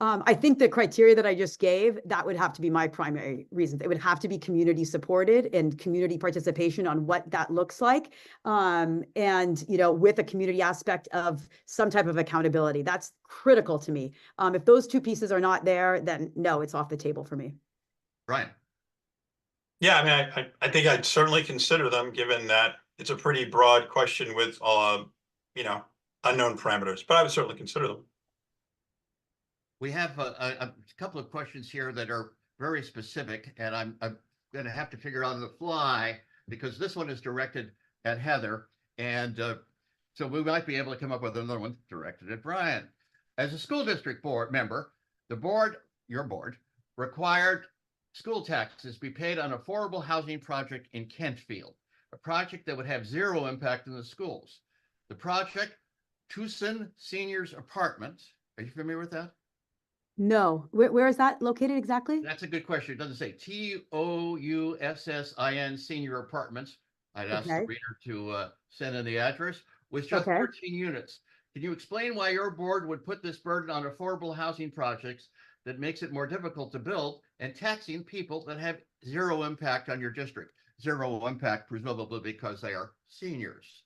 I think the criteria that I just gave, that would have to be my primary reasons. It would have to be community supported and community participation on what that looks like. And, you know, with a community aspect of some type of accountability, that's critical to me. If those two pieces are not there, then no, it's off the table for me. Brian? Yeah, I mean, I think I'd certainly consider them, given that it's a pretty broad question with, you know, unknown parameters, but I would certainly consider them. We have a couple of questions here that are very specific, and I'm going to have to figure out on the fly, because this one is directed at Heather, and so we might be able to come up with another one directed at Brian. As a school district board member, the board, your board, required school taxes be paid on affordable housing project in Kentfield, a project that would have zero impact in the schools. The project, Tucson Seniors Apartments. Are you familiar with that? No, where is that located exactly? That's a good question. It doesn't say Toussin Senior Apartments. I'd ask the Okay. reader to send in the address with just Okay. 13 units. Can you explain why your board would put this burden on affordable housing projects that makes it more difficult to build and taxing people that have zero impact on your district? Zero impact, presumably because they are seniors.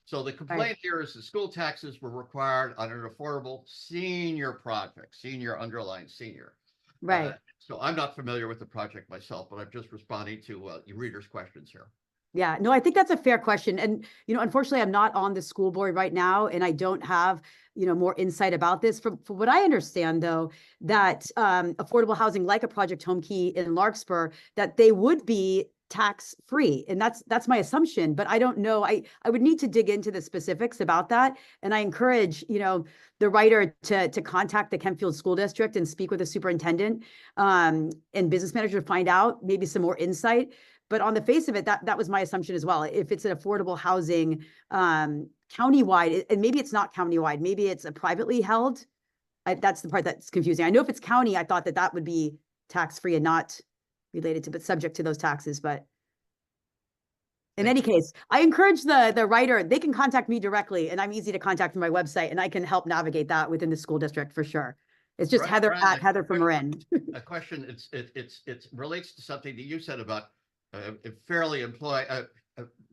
So the complaint here is the school taxes were required on an affordable senior project, senior underlined senior. Right. So I'm not familiar with the project myself, but I'm just responding to your readers' questions here. Yeah, no, I think that's a fair question. And, you know, unfortunately, I'm not on the school board right now, and I don't have, you know, more insight about this. From what I understand, though, that affordable housing, like a Project Home Key in Larkspur, that they would be tax free, and that's my assumption. But I don't know. I would need to dig into the specifics about that. And I encourage, you know, the writer to contact the Kentfield School District and speak with the superintendent and business manager to find out maybe some more insight. But on the face of it, that was my assumption as well. If it's an affordable housing countywide, and maybe it's not countywide, maybe it's a privately held. That's the part that's confusing. I know if it's county, I thought that would be tax-free and not related to, but subject to those taxes. But in any case, I encourage the writer, they can contact me directly, and I'm easy to contact from my website, and I can help navigate that within the school district for sure. It's just Brian, Heather from Marin. A question, it relates to something that you said about fairly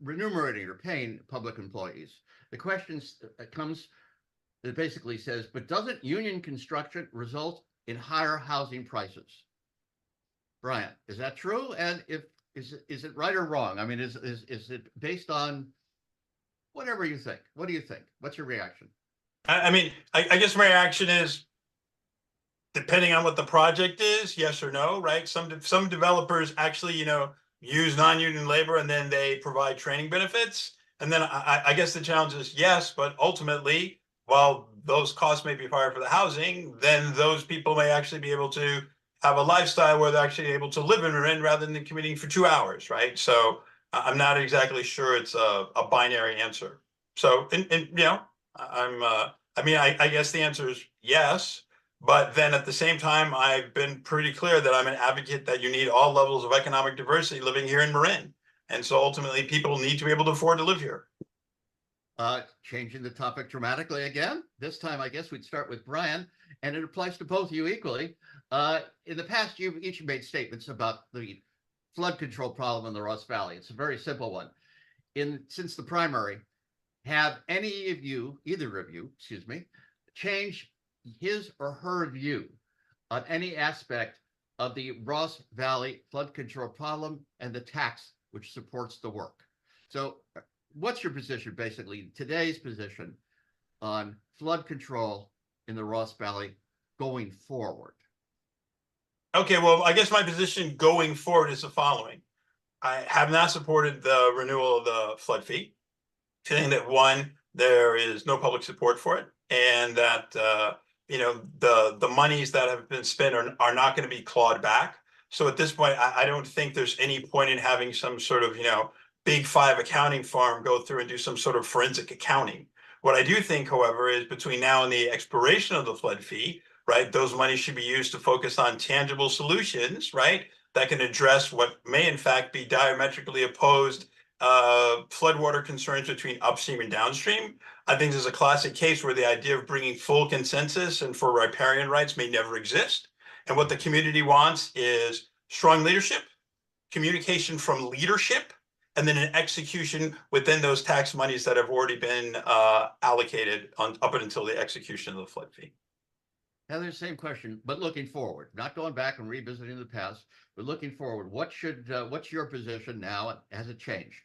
remunerating or paying public employees. The question comes, it basically says, but doesn't union construction result in higher housing prices? Brian, is that true? And is it right or wrong? I mean, is it based on whatever you think? What do you think? What's your reaction? I mean, I guess my reaction is, depending on what the project is, yes or no, right? Some developers actually, you know, use non-union labor and then they provide training benefits. And then I guess the challenge is yes, but ultimately, while those costs may be higher for the housing, then those people may actually be able to have a lifestyle where they're actually able to live in Marin rather than commuting for 2 hours, right? So I'm not exactly sure it's a binary answer. So, and you know, I mean, I guess the answer is yes. But then at the same time, I've been pretty clear that I'm an advocate that you need all levels of economic diversity living here in Marin. And so ultimately, people need to be able to afford to live here. Changing the topic dramatically again. This time, I guess we'd start with Brian, and it applies to both of you equally. In the past, you've each made statements about the flood control problem in the Ross Valley. It's a very simple one. Since the primary, have any of you, either of you, excuse me, changed his or her view on any aspect of the Ross Valley flood control problem and the tax which supports the work? So what's your position, basically, today's position on flood control in the Ross Valley going forward? Okay, well, I guess my position going forward is the following. I have not supported the renewal of the flood fee, feeling that one, there is no public support for it, and that you know, the monies that have been spent are not going to be clawed back. So at this point, I don't think there's any point in having some sort of, you know, big five accounting firm go through and do some sort of forensic accounting. What I do think, however, is between now and the expiration of the flood fee, right, those monies should be used to focus on tangible solutions, right, that can address what may in fact be diametrically opposed floodwater concerns between upstream and downstream. I think there's a classic case where the idea of bringing full consensus and for riparian rights may never exist. And what the community wants is strong leadership, communication from leadership, and then an execution within those tax monies that have already been allocated up until the execution of the flood fee. Heather, same question, but looking forward, not going back and revisiting the past, but looking forward. What's your position now? Has it changed?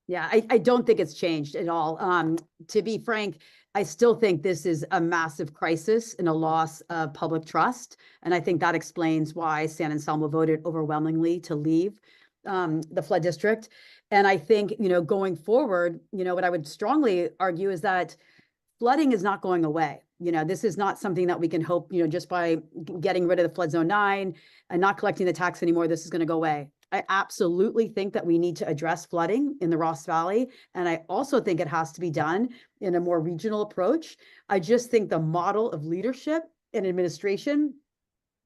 Yeah, I don't think it's changed at all. To be frank, I still think this is a massive crisis and a loss of public trust. And I think that explains why San Anselmo voted overwhelmingly to leave the flood district. And I think, going forward, what I would strongly argue is that flooding is not going away. This is not something that we can hope, just by getting rid of the flood zone 9 and not collecting the tax anymore, this is going to go away. I absolutely think that we need to address flooding in the Ross Valley. And I also think it has to be done in a more regional approach. I just think the model of leadership and administration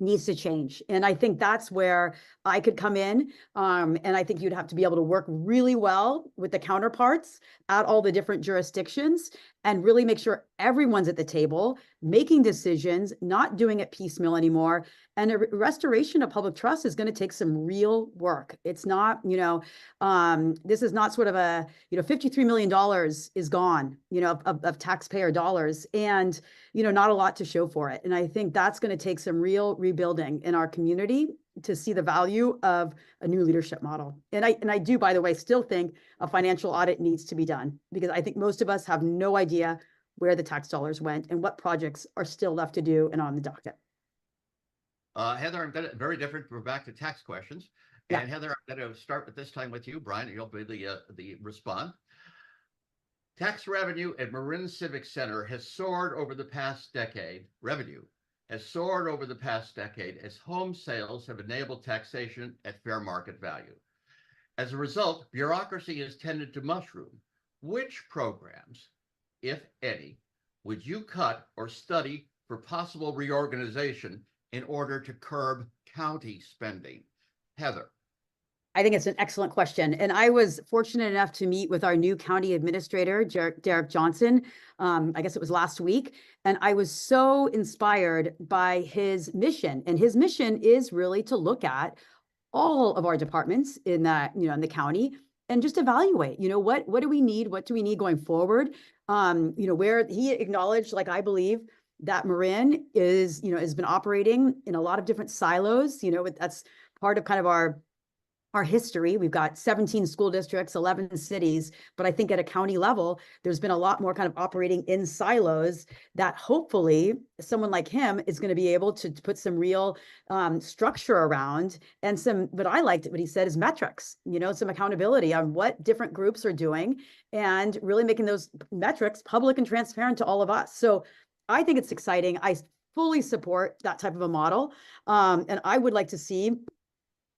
needs to change. And I think that's where I could come in. And I think you'd have to be able to work really well with the counterparts at all the different jurisdictions and really make sure everyone's at the table, making decisions, not doing it piecemeal anymore. And a restoration of public trust is going to take some real work. It's not, this is not sort of a, $53 million is gone, of taxpayer dollars, and, not a lot to show for it. And I think that's going to take some real rebuilding in our community to see the value of a new leadership model. And I do, by the way, still think a financial audit needs to be done, because I think most of us have no idea where the tax dollars went and what projects are still left to do and on the docket. Heather, very different. We're back to tax questions. Yeah. And Heather, I'm going to start with this time with you, Brian. You'll be the respond. Tax revenue at Marin Civic Center has soared over the past decade. Revenue has soared over the past decade as home sales have enabled taxation at fair market value. As a result, bureaucracy has tended to mushroom. Which programs, if any, would you cut or study for possible reorganization in order to curb county spending? Heather. I think it's an excellent question. And I was fortunate enough to meet with our new county administrator, Derek Johnson. I guess it was last week. And I was so inspired by his mission. And his mission is really to look at all of our departments in that, in the county and just evaluate, what do we need? What do we need going forward? Where he acknowledged, like I believe, that Marin is, has been operating in a lot of different silos. That's part of kind of our history. We've got 17 school districts, 11 cities, but I think at a county level, there's been a lot more kind of operating in silos that hopefully someone like him is going to be able to put some real structure around, and what I liked what he said is metrics, some accountability on what different groups are doing and really making those metrics public and transparent to all of us. So I think it's exciting. I fully support that type of a model. And I would like to see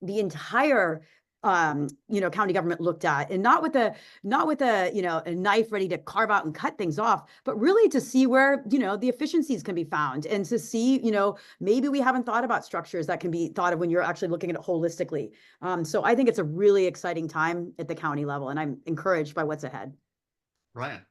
the entire county government looked at, and not with a a knife ready to carve out and cut things off, but really to see where the efficiencies can be found, and to see maybe we haven't thought about structures that can be thought of when you're actually looking at it holistically. So I think it's a really exciting time at the county level, and I'm encouraged by what's ahead. Ryan.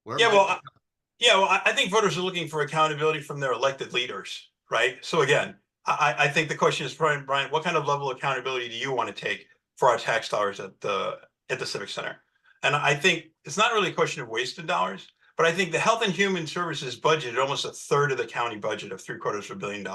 I think voters are looking for accountability from their elected leaders, right? So again, I think the question is, Brian, what kind of level of accountability do you want to take for our tax dollars at the Civic Center? And I think it's not really a question of wasted dollars, but I think the Health and Human Services budget is almost a third of the county budget of $750 million.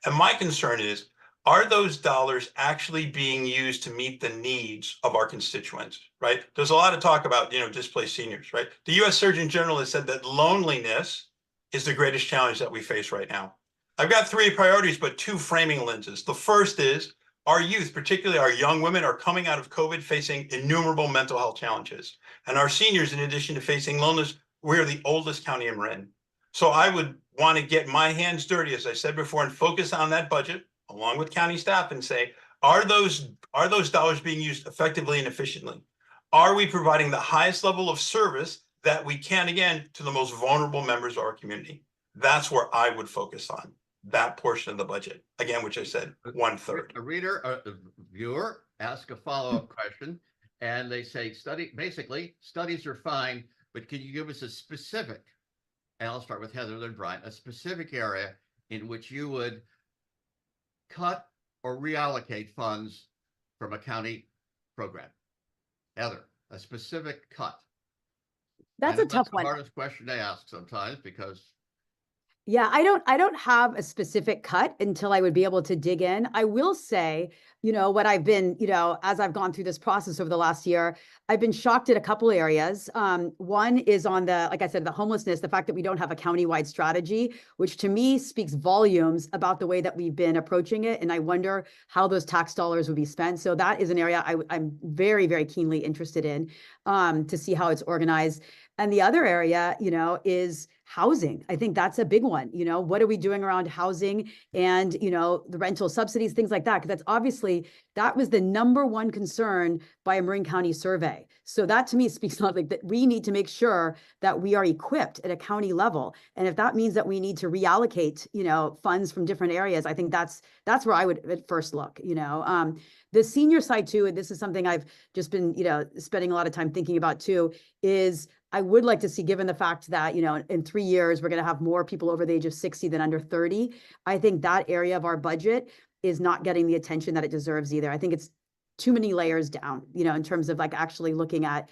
And my concern is, are those dollars actually being used to meet the needs of our constituents, right? There's a lot of talk about, displaced seniors, right? The U.S. Surgeon General has said that loneliness is the greatest challenge that we face right now. I've got 3 priorities, but 2 framing lenses. The first is our youth, particularly our young women, are coming out of COVID facing innumerable mental health challenges. And our seniors, in addition to facing loneliness, we're the oldest county in Marin. So I would want to get my hands dirty, as I said before, and focus on that budget along with county staff and say, are those dollars being used effectively and efficiently? Are we providing the highest level of service that we can, again, to the most vulnerable members of our community? That's where I would focus on. That portion of the budget, again, which I said 1/3. A reader, a viewer, ask a follow-up question. and they say basically studies are fine, but can you give us a specific, and I'll start with Heather, then Brian, a specific area in which you would cut or reallocate funds from a county program? Heather, a specific cut. That's a tough The one. hardest question to ask sometimes because Yeah, I don't have a specific cut until I would be able to dig in. I will say, what I've been, as I've gone through this process over the last year, I've been shocked at a couple areas. One is on like I said, the homelessness, the fact that we don't have a countywide strategy, which to me speaks volumes about the way that we've been approaching it. And I wonder how those tax dollars would be spent. So that is an area I'm very, very keenly interested in, to see how it's organized. And the other area, is housing. I think that's a big one. What are we doing around housing and, the rental subsidies, things like that? Because that's obviously, that was the number one concern by a Marin County survey. So that to me speaks like that we need to make sure that we are equipped at a county level. And if that means that we need to reallocate, funds from different areas, I think that's where I would at first look, the senior side too, and this is something I've just been, spending a lot of time thinking about too, is I would like to see, given the fact that, in 3 years, we're going to have more people over the age of 60 than under 30. I think that area of our budget is not getting the attention that it deserves either. I think it's too many layers down, in terms of like actually looking at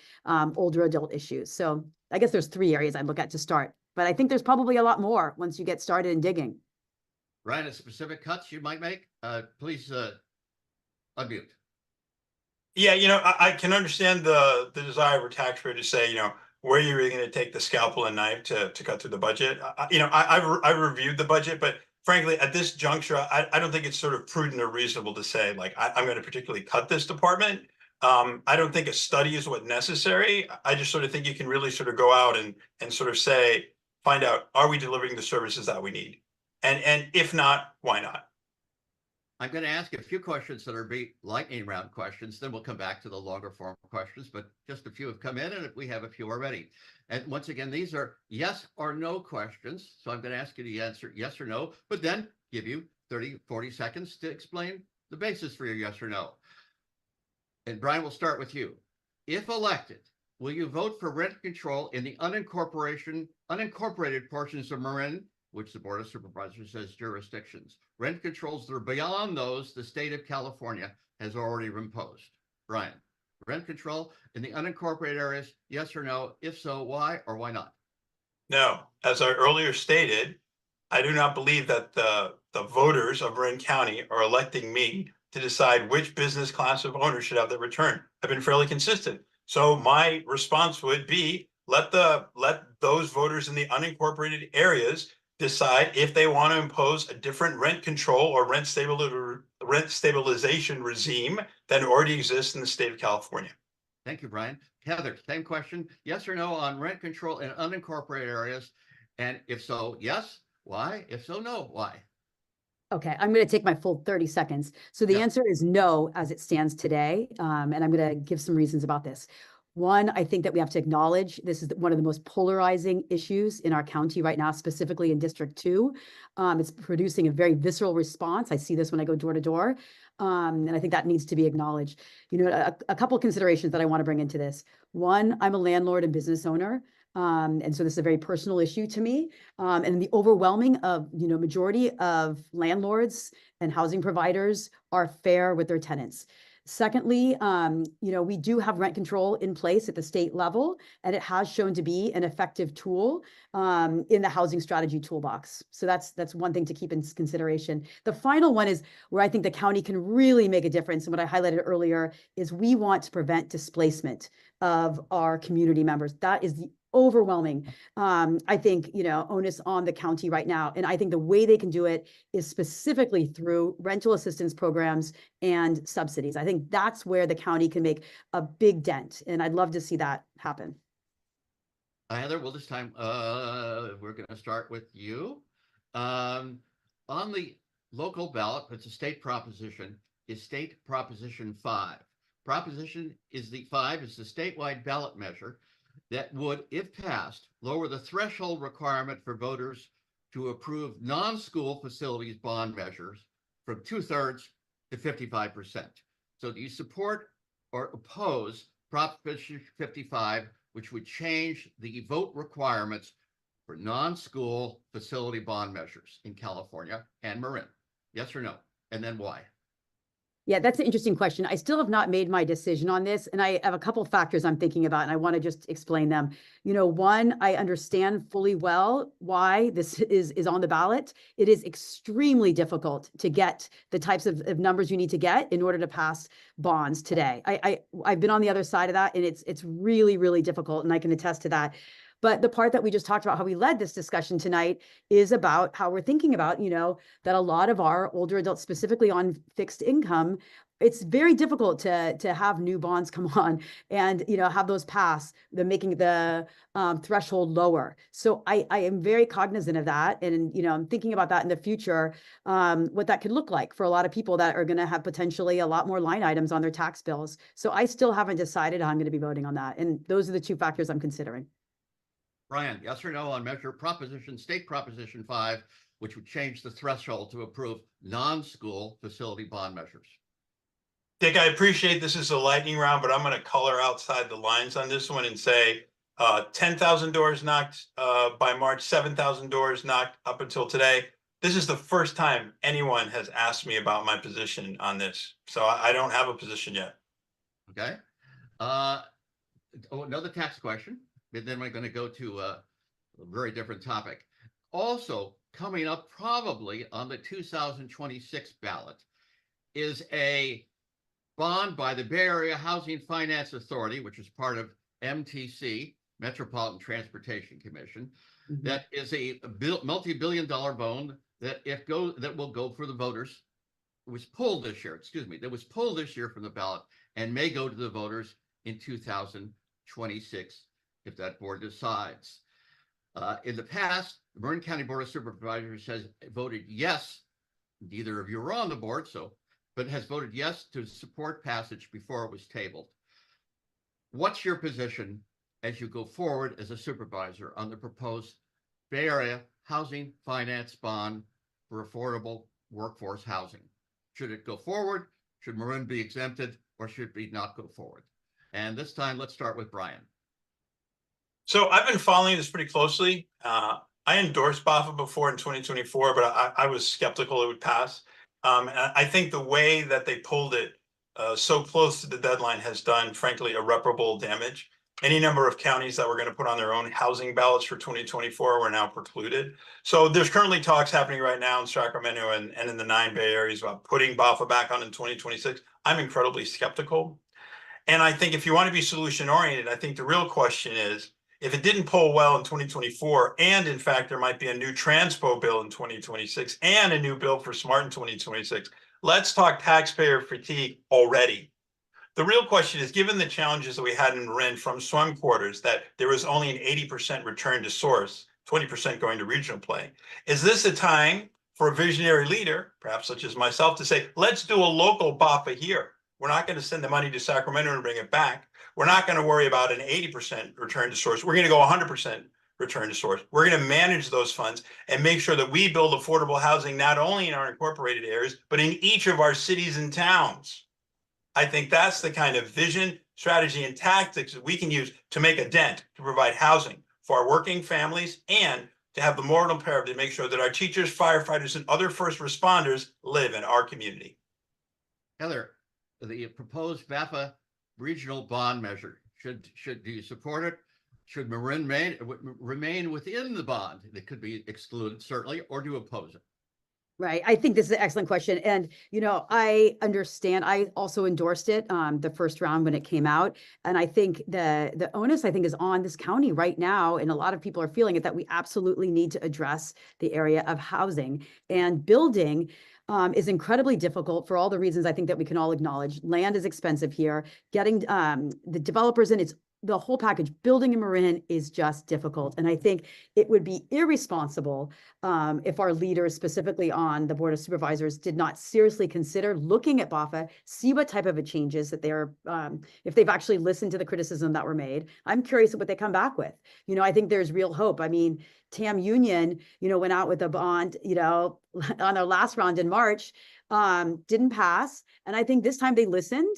older adult issues. So I guess there's 3 areas I'd look at to start, but I think there's probably a lot more once you get started in digging. Ryan, a specific cuts you might make, please unmute. Yeah, I can understand the desire of a taxpayer to say, where you're really going to take the scalpel and knife to cut through the budget. I've reviewed the budget, but frankly, at this juncture, I don't think it's sort of prudent or reasonable to say, like, I'm going to particularly cut this department. I don't think a study is what's necessary. I just sort of think you can really sort of go out and sort of say, find out, are we delivering the services that we need? And if not, why not? I'm going to ask a few questions that are lightning round questions, then we'll come back to the longer form questions, but just a few have come in and we have a few already. And once again, these are yes or no questions. So I'm going to ask you to answer yes or no, but then give you 30, 40 seconds to explain the basis for your yes or no. And Brian, we'll start with you. If elected, will you vote for rent control in the unincorporated portions of Marin, which the Board of Supervisors says jurisdictions? Rent controls that are beyond those the state of California has already imposed. Brian, rent control in the unincorporated areas, yes or no? If so, why or why not? No, as I earlier stated, I do not believe that the voters of Marin County are electing me to decide which business class of owner should have the return. I've been fairly consistent. So my response would be, let those voters in the unincorporated areas decide if they want to impose a different rent control or rent stabilization regime than already exists in the state of California. Thank you, Brian. Heather, same question. Yes or no on rent control in unincorporated areas? And if so, yes, why? If so, no, why? Okay, I'm going to take my full 30 seconds. So the answer is no, as it stands today. And I'm going to give some reasons about this. One, I think that we have to acknowledge this is one of the most polarizing issues in our county right now, specifically in District 2. It's producing a very visceral response. I see this when I go door to door. And I think that needs to be acknowledged. A couple of considerations that I want to bring into this. One, I'm a landlord and business owner. And so this is a very personal issue to me. And the overwhelming majority of landlords and housing providers are fair with their tenants. Secondly, we do have rent control in place at the state level, and it has shown to be an effective tool in the housing strategy toolbox. So that's one thing to keep in consideration. The final one is where I think the county can really make a difference. And what I highlighted earlier is we want to prevent displacement of our community members. That is the overwhelming, I think, onus on the county right now. And I think the way they can do it is specifically through rental assistance programs and subsidies. I think that's where the county can make a big dent. And I'd love to see that happen. Heather, well, this time we're going to start with you. On the local ballot, it's a state proposition, is State Proposition 5. Proposition is the 5 is the statewide ballot measure that would, if passed, lower the threshold requirement for voters to approve non-school facilities bond measures from 2/3 to 55%. So do you support or oppose Proposition 55, which would change the vote requirements for non-school facility bond measures in California and Marin? Yes or no? And then why? Yeah, that's an interesting question. I still have not made my decision on this, and I have a couple factors I'm thinking about, and I want to just explain them. You know, one, I understand fully well why this is on the ballot. It is extremely difficult to get the types of numbers you need to get in order to pass bonds today. I've been on the other side of that, and it's really, really difficult, and I can attest to that. But the part that we just talked about, how we led this discussion tonight, is about how we're thinking about, you know, that a lot of our older adults, specifically on fixed income, it's very difficult to have new bonds come on and, you know, have those pass, making the threshold lower. So I am very cognizant of that. And, you know, I'm thinking about that in the future, what that could look like for a lot of people that are going to have potentially a lot more line items on their tax bills. So I still haven't decided how I'm going to be voting on that. And those are the two factors I'm considering. Brian, yes or no on state proposition 5, which would change the threshold to approve non-school facility bond measures? Dick, I appreciate this is a lightning round, but I'm going to color outside the lines on this one and say 10,000 doors knocked by March, 7,000 doors knocked up until today. This is the first time anyone has asked me about my position on this. So I don't have a position yet. Okay. Another tax question. And then we're going to go to a very different topic. Also coming up probably on the 2026 ballot is a bond by the Bay Area Housing Finance Authority, which is part of MTC, Metropolitan Transportation Commission. Mhm. That is a multi-billion-dollar bond that will go for the voters. It was pulled this year, that was pulled this year from the ballot and may go to the voters in 2026 if that board decides. In the past, the Marin County Board of Supervisors has voted yes. Neither of you were on the board, but has voted yes to support passage before it was tabled. What's your position as you go forward as a supervisor on the proposed Bay Area Housing Finance Bond for affordable workforce housing? Should it go forward? Should Marin be exempted, or should it not go forward? And this time, let's start with Brian. So I've been following this pretty closely. I endorsed BAFA before in 2024, but I was skeptical it would pass. And I think the way that they pulled it so close to the deadline has done, frankly, irreparable damage. Any number of counties that were going to put on their own housing ballots for 2024 were now precluded. So there's currently talks happening right now in Sacramento and in the 9 Bay areas about putting BAFA back on in 2026. I'm incredibly skeptical. And I think if you want to be solution oriented, I think the real question is, if it didn't poll well in 2024, and in fact, there might be a new transpo bill in 2026 and a new bill for SMART in 2026, let's talk taxpayer fatigue already. The real question is, given the challenges that we had in Marin from swim quarters, that there was only an 80% return to source, 20% going to regional play, is this a time for a visionary leader, perhaps such as myself, to say, let's do a local BAFA here. We're not going to send the money to Sacramento and bring it back. We're not going to worry about an 80% return to source. We're going to go 100% return to source. We're going to manage those funds and make sure that we build affordable housing, not only in our incorporated areas, but in each of our cities and towns. I think that's the kind of vision, strategy, and tactics that we can use to make a dent, to provide housing for our working families, and to have the moral imperative to make sure that our teachers, firefighters, and other first responders live in our community. Heather, the proposed BAFA regional bond measure, do you support it? Should Marin remain within the bond? It could be excluded, certainly, or do you oppose it? Right. I think this is an excellent question. And, you know, I understand. I also endorsed it the first round when it came out. And I think the onus, I think, is on this county right now. And a lot of people are feeling it, that we absolutely need to address the area of housing and building. Is incredibly difficult for all the reasons I think that we can all acknowledge. Land is expensive here. Getting the developers in, it's the whole package. Building in Marin is just difficult. And I think it would be irresponsible if our leaders, specifically on the Board of Supervisors, did not seriously consider looking at BAFA, see what type of a changes that they're, if they've actually listened to the criticism that were made. I'm curious what they come back with. You know, I think there's real hope. I mean, TAM Union, you know, went out with a bond, you know, on their last round in March, didn't pass. And I think this time they listened,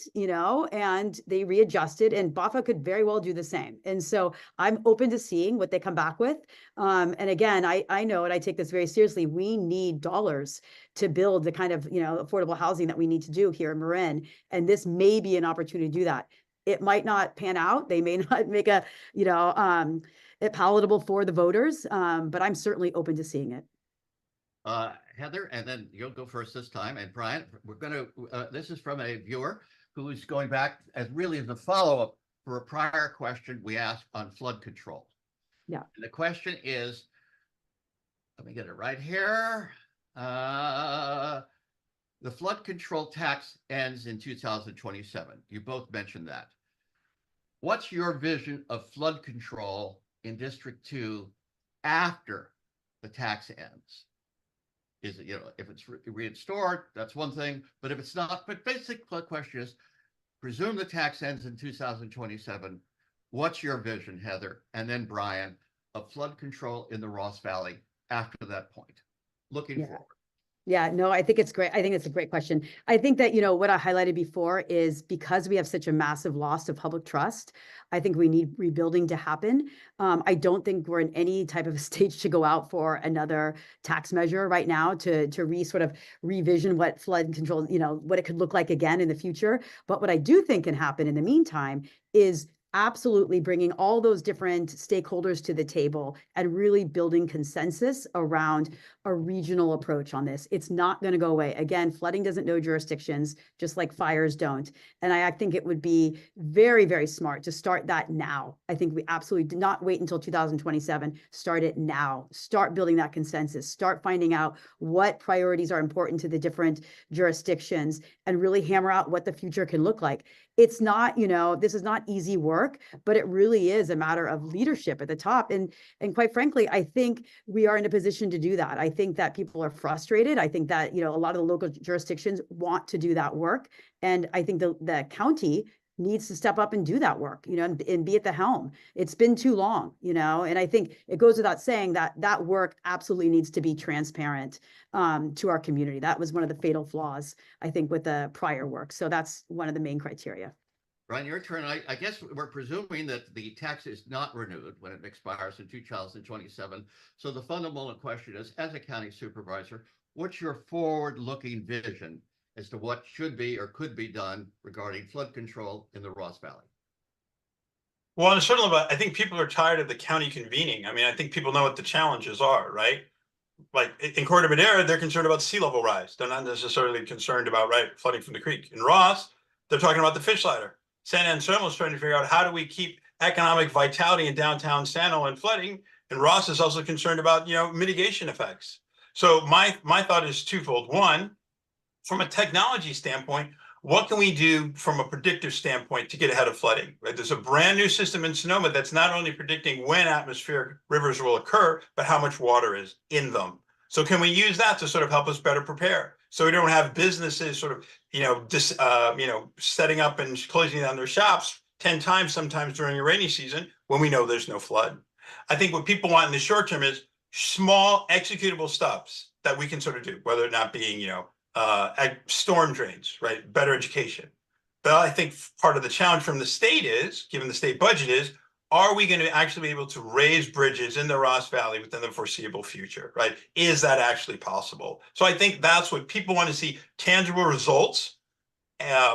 and they readjusted, and BAFA could very well do the same. And so I'm open to seeing what they come back with. And again, I know, and I take this very seriously, we need dollars to build the kind of, affordable housing that we need to do here in Marin. And this may be an opportunity to do that. It might not pan out. They may not make it palatable for the voters, but I'm certainly open to seeing it. Heather, and then you'll go first this time. And Brian, we're going to, this is from a viewer who's going back as a follow-up for a prior question we asked on flood control. Yeah. And the question is, let me get it right here. The flood control tax ends in 2027. You both mentioned that. What's your vision of flood control in District 2 after the tax ends? Is it, if it's restored, that's one thing, but if it's not, but basic question is, presume the tax ends in 2027. What's your vision, Heather, and then Brian, of flood control in the Ross Valley after that point, looking forward? Yeah, no, I think it's great. I think it's a great question. I think that, what I highlighted before is because we have such a massive loss of public trust, I think we need rebuilding to happen. I don't think we're in any type of stage to go out for another tax measure right now to sort of revision what flood control, what it could look like again in the future. But what I do think can happen in the meantime is absolutely bringing all those different stakeholders to the table and really building consensus around a regional approach on this. It's not going to go away. Again, flooding doesn't know jurisdictions, just like fires don't. And I think it would be very, very smart to start that now. I think we absolutely do not wait until 2027. Start it now. Start building that consensus. Start finding out what priorities are important to the different jurisdictions and really hammer out what the future can look like. It's not, this is not easy work, but it really is a matter of leadership at the top. And quite frankly, I think we are in a position to do that. I think that people are frustrated. I think that, a lot of the local jurisdictions want to do that work. And I think the county needs to step up and do that work, and be at the helm. It's been too long, and I think it goes without saying that that work absolutely needs to be transparent to our community. That was one of the fatal flaws, I think, with the prior work. So that's one of the main criteria. Brian, your turn. I guess we're presuming that the tax is not renewed when it expires in 2027. So the fundamental question is, as a county supervisor, what's your forward-looking vision as to what should be or could be done regarding flood control in the Ross Valley? Well, on a certain level, I think people are tired of the county convening. I mean, I think people know what the challenges are, right? Like in Corte Madera, they're concerned about sea level rise. They're not necessarily concerned about, flooding from the creek. In Ross, they're talking about the fish ladder. San Anselmo is trying to figure out how do we keep economic vitality in downtown Sano and flooding. And Ross is also concerned about, mitigation effects. So my thought is twofold. One, from a technology standpoint, what can we do from a predictive standpoint to get ahead of flooding? Right? There's a brand new system in Sonoma that's not only predicting when atmospheric rivers will occur, but how much water is in them. So can we use that to sort of help us better prepare? So we don't have businesses sort of, setting up and closing down their shops 10 times sometimes during a rainy season when we know there's no flood. I think what people want in the short term is small executable steps that we can sort of do, whether it not being, storm drains, right? Better education. But I think part of the challenge from the state is, given the state budget is, are we going to actually be able to raise bridges in the Ross Valley within the foreseeable future, right? Is that actually possible? So I think that's what people want to see, tangible results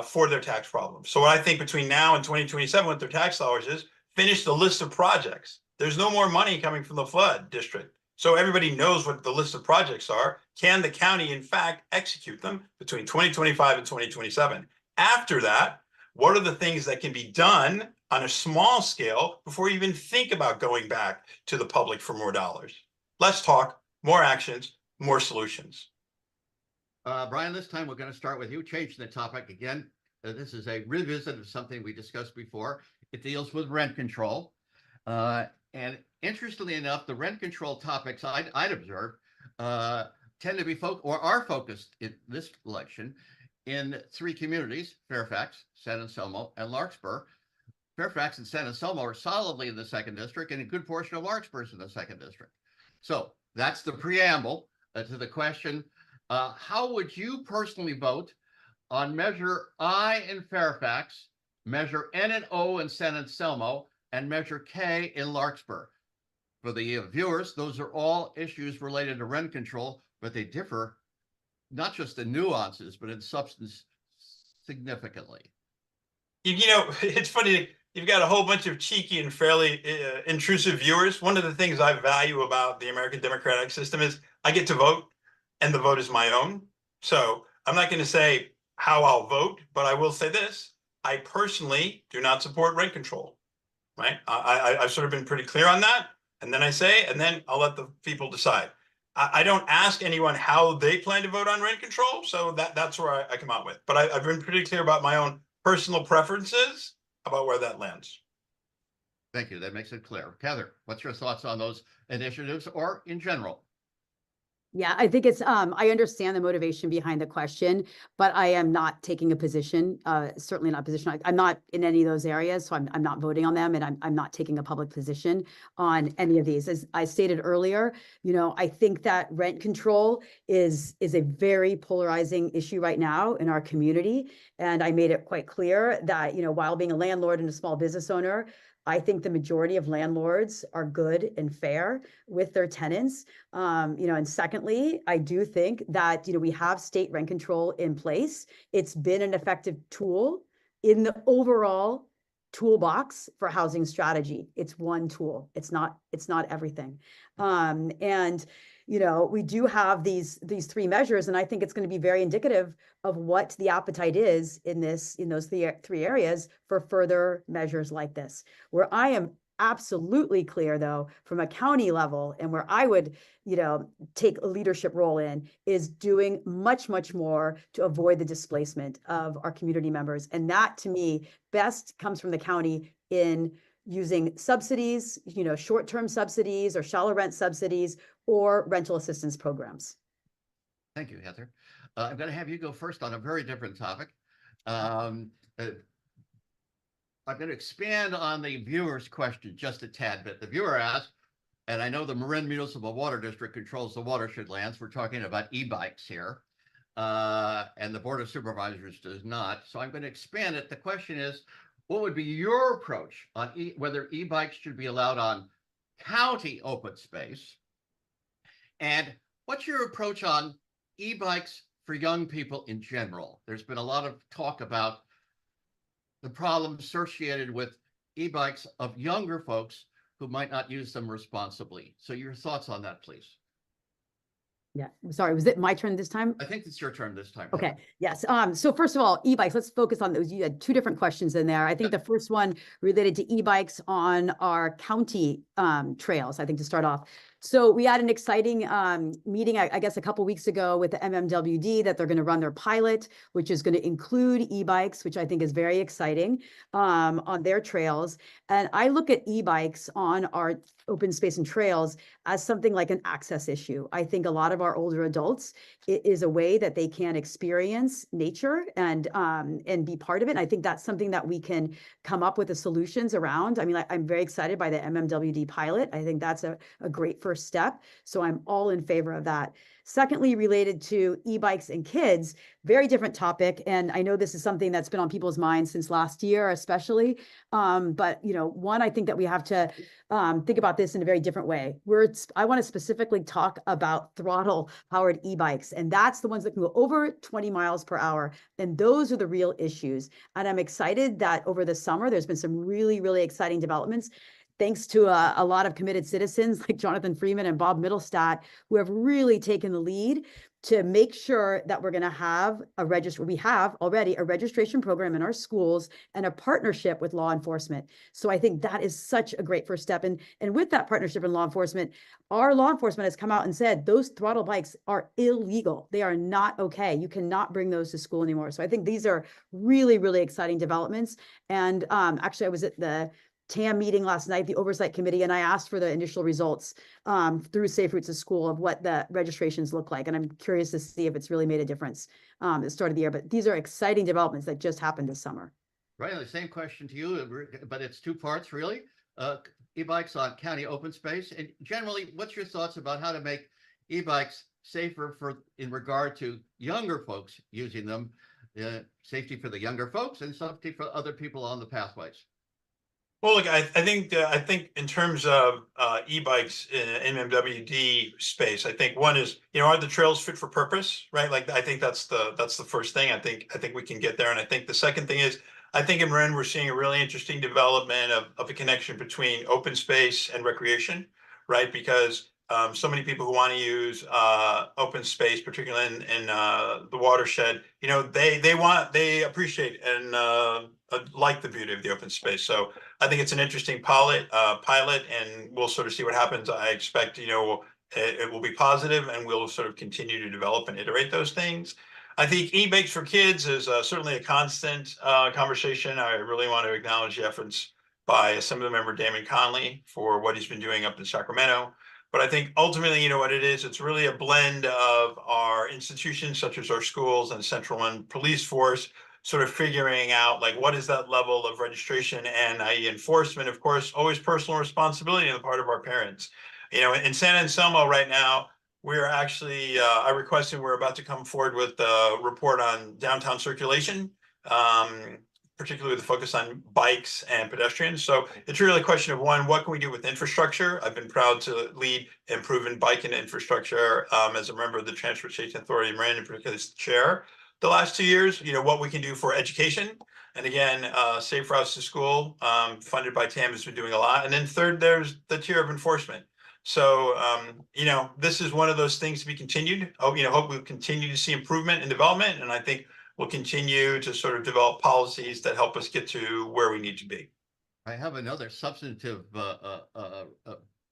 for their tax problems. So what I think between now and 2027 with their tax dollars is finish the list of projects. There's no more money coming from the flood district. So everybody knows what the list of projects are. Can the county, in fact, execute them between 2025 and 2027? After that, what are the things that can be done on a small scale before you even think about going back to the public for more dollars? Less talk, more actions, more solutions. Brian, this time we're going to start with you, changing the topic again. This is a revisit of something we discussed before. It deals with rent control. And interestingly enough, the rent control topics I'd observe tend to be are focused in this election in three communities: Fairfax, San Anselmo, and Larkspur. Fairfax and San Anselmo are solidly in the second district, and a good portion of Larkspur is in the second district. So that's the preamble to the question. How would you personally vote on Measure I in Fairfax, Measure N and O in San Anselmo, and Measure K in Larkspur? For the viewers, those are all issues related to rent control, but they differ not just in nuances, but in substance significantly. You know, it's funny. You've got a whole bunch of cheeky and fairly intrusive viewers. One of the things I value about the American democratic system is I get to vote, and the vote is my own. So I'm not going to say how I'll vote, but I will say this: I personally do not support rent control. Right? I've sort of been pretty clear on that, and then I say, and then I'll let the people decide. I don't ask anyone how they plan to vote on rent control, so that's where I come out with. But I've been pretty clear about my own personal preferences about where that lands. Thank you. That makes it clear. Heather, what's your thoughts on those initiatives or in general? Yeah, I think it's, I understand the motivation behind the question, but I am not taking a position, certainly not a position. I'm not in any of those areas, so I'm not voting on them, and I'm not taking a public position on any of these. As I stated earlier, you know, I think that rent control is a very polarizing issue right now in our community. And I made it quite clear that, you know, while being a landlord and a small business owner, I think the majority of landlords are good and fair with their tenants. You know, and secondly, I do think that, you know, we have state rent control in place. It's been an effective tool in the overall toolbox for housing strategy. It's one tool. It's not everything. And you know, we do have these three measures, and I think it's going to be very indicative of what the appetite is in those three areas for further measures like this. Where I am absolutely clear, though, from a county level, and where I would, you know, take a leadership role in, is doing much, much more to avoid the displacement of our community members. And that, to me, best comes from the county in using subsidies, you know, short-term subsidies or shallow rent subsidies or rental assistance programs. Thank you, Heather. I'm going to have you go first on a very different topic. I'm going to expand on the viewer's question just a tad bit. The viewer asked, and I know the Marin Municipal Water District controls the watershed lands. We're talking about e-bikes here, and the Board of Supervisors does not. So I'm going to expand it. The question is, what would be your approach on whether e-bikes should be allowed on county open space? And what's your approach on e-bikes for young people in general? There's been a lot of talk about the problems associated with e-bikes of younger folks who might not use them responsibly. So your thoughts on that, please. Yeah, sorry, was it my turn this time? I think it's your turn this time. Okay, yes. So first of all, e-bikes, let's focus on those. You had two different questions in there. I think the first one related to e-bikes on our county trails, I think, to start off. So we had an exciting meeting, I guess, a couple weeks ago with the MMWD that they're going to run their pilot, which is going to include e-bikes, which I think is very exciting, on their trails. And I look at e-bikes on our open space and trails as something like an access issue. I think a lot of our older adults, it is a way that they can experience nature and be part of it. And I think that's something that we can come up with the solutions around. I mean, I'm very excited by the MMWD pilot. I think that's a great first step. So I'm all in favor of that. Secondly, related to e-bikes and kids, very different topic. And I know this is something that's been on people's minds since last year, especially. But, you know, one, I think that we have to think about this in a very different way. I want to specifically talk about throttle-powered e-bikes, and that's the ones that can go over 20 miles per hour. And those are the real issues. And I'm excited that over the summer, there's been some really, really exciting developments, thanks to a lot of committed citizens like Jonathan Freeman and Bob Middlestat, who have really taken the lead to make sure that we're going to have we have already a registration program in our schools and a partnership with law enforcement. So I think that is such a great first step. And with that partnership in law enforcement, our law enforcement has come out and said those throttle bikes are illegal. They are not okay. You cannot bring those to school anymore. So I think these are really, really exciting developments. And actually, I was at the TAM meeting last night, the oversight committee, and I asked for the initial results through Safe Routes to School of what the registrations look like. And I'm curious to see if it's really made a difference at the start of the year. But these are exciting developments that just happened this summer. Right, the same question to you, but it's two parts, really. E-bikes on county open space. And generally, what's your thoughts about how to make e-bikes safer in regard to younger folks using them, safety for the younger folks and safety for other people on the pathways? Well, look, I think in terms of e-bikes in MWD space, I think one is, are the trails fit for purpose, right? Like, I think that's the first thing. I think we can get there. And I think the second thing is, I think in Marin, we're seeing a really interesting development of a connection between open space and recreation, right? Because so many people who want to use open space, particularly in the watershed, they appreciate and like the beauty of the open space. So I think it's an interesting pilot, and we'll sort of see what happens. I expect, it will be positive, and we'll sort of continue to develop and iterate those things. I think e-bikes for kids is certainly a constant conversation. I really want to acknowledge the efforts by Assemblymember Damon Conley for what he's been doing up in Sacramento. But I think ultimately, what it is, it's really a blend of our institutions, such as our schools and Central One Police Force, sort of figuring out, like, what is that level of registration and i.e. enforcement. Of course, always personal responsibility on the part of our parents. In San Anselmo right now, we're actually, I requested, we're about to come forward with a report on downtown circulation, particularly with the focus on bikes and pedestrians. So it's really a question of, one, what can we do with infrastructure? I've been proud to lead improving bike and infrastructure as a member of the Transportation Authority of Marin, in particular as the chair. The last 2 years, what we can do for education. And again, Safe Routes to School, funded by TAM, has been doing a lot. And then third, there's the tier of enforcement. So, this is one of those things to be continued. Hope we'll continue to see improvement and development. And I think we'll continue to sort of develop policies that help us get to where we need to be. I have another substantive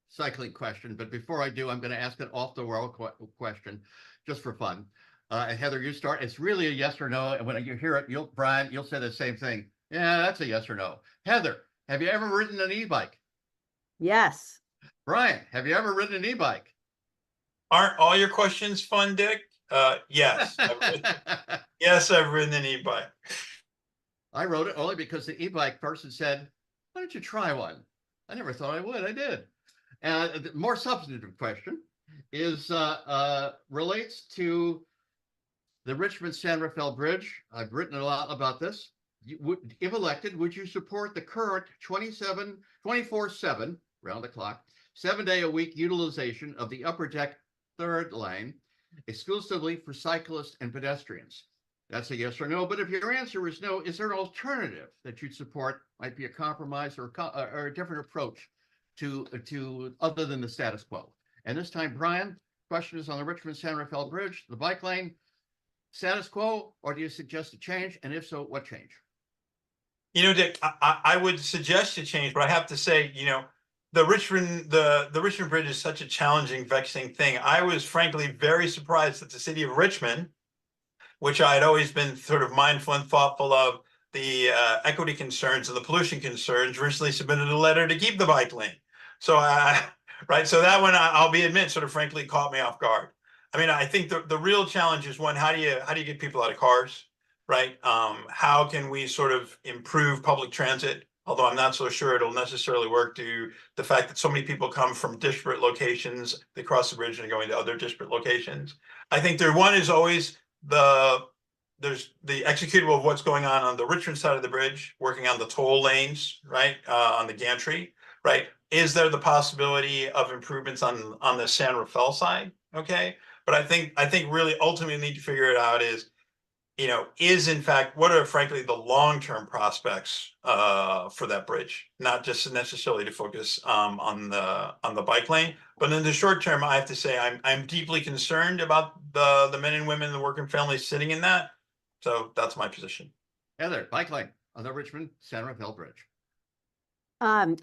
cycling question, but before I do, I'm going to ask an off-the-wall question just for fun. Heather, you start. It's really a yes or no. And when you hear it, Brian, you'll say the same thing. Yeah, that's a yes or no. Heather, have you ever ridden an e-bike? Yes. Brian, have you ever ridden an e-bike? Aren't all your questions fun, Dick? Yes. Yes, I've ridden an e-bike. I rode it only because the e-bike person said, why don't you try one? I never thought I would. I did. And the more substantive question is relates to the Richmond-San Rafael Bridge. I've written a lot about this. If elected, would you support the current 24/7, round the clock, 7-day-a-week utilization of the upper deck third lane exclusively for cyclists and pedestrians? That's a yes or no. But if your answer is no, is there an alternative that you'd support? Might be a compromise or a different approach to other than the status quo. And this time, Brian, question is on the Richmond-San Rafael Bridge, the bike lane, status quo, or do you suggest a change? And if so, what change? Dick, I would suggest a change, but I have to say, the Richmond Bridge is such a challenging, vexing thing. I was frankly very surprised that the city of Richmond, which I had always been sort of mindful and thoughtful of the equity concerns and the pollution concerns, recently submitted a letter to keep the bike lane. So, so that one, I'll admit, sort of frankly caught me off guard. I mean, I think the real challenge is, one, how do you get people out of cars, right? How can we sort of improve public transit? Although I'm not so sure it'll necessarily work due to the fact that so many people come from disparate locations, they cross the bridge and are going to other disparate locations. I think one is always there's the executable of what's going on the Richmond side of the bridge, working on the toll lanes, right, on the gantry, right? Is there the possibility of improvements on the San Rafael side? Okay, but I think really ultimately need to figure it out is, is in fact, what are frankly the long-term prospects for that bridge? Not just necessarily to focus on the bike lane, but in the short term, I have to say I'm deeply concerned about the men and women, the working families sitting in that. So that's my position. Heather, bike lane on the Richmond-San Rafael Bridge.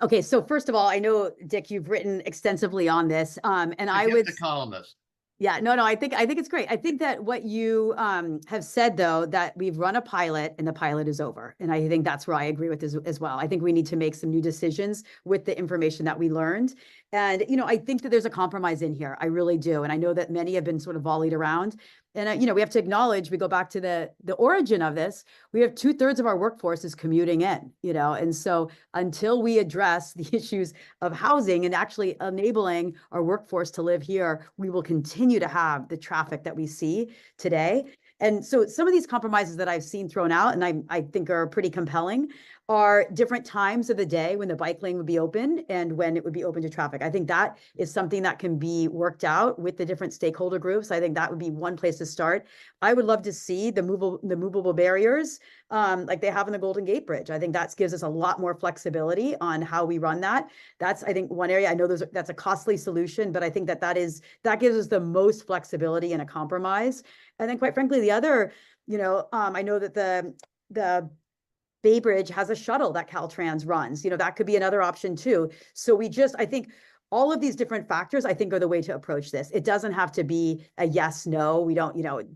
Okay, so first of all, I know, Dick, you've written extensively on this, and I would. The columnist. Yeah, no, I think it's great. I think that what you have said, though, that we've run a pilot and the pilot is over. And I think that's where I agree with this as well. I think we need to make some new decisions with the information that we learned. And, I think that there's a compromise in here. I really do. And I know that many have been sort of volleyed around. And, we have to acknowledge, we go back to the origin of this, we have 2/3 of our workforce is commuting in, and so until we address the issues of housing and actually enabling our workforce to live here, we will continue to have the traffic that we see today. And so some of these compromises that I've seen thrown out, and I think are pretty compelling, are different times of the day when the bike lane would be open and when it would be open to traffic. I think that is something that can be worked out with the different stakeholder groups. I think that would be one place to start. I would love to see the movable barriers like they have in the Golden Gate Bridge. I think that gives us a lot more flexibility on how we run that. That's, I think, one area. I know that's a costly solution, but I think that gives us the most flexibility in a compromise. And then, quite frankly, the other, I know that the Bay Bridge has a shuttle that Caltrans runs. That could be another option too. So I think all of these different factors, I think, are the way to approach this. It doesn't have to be a yes, no, we don't,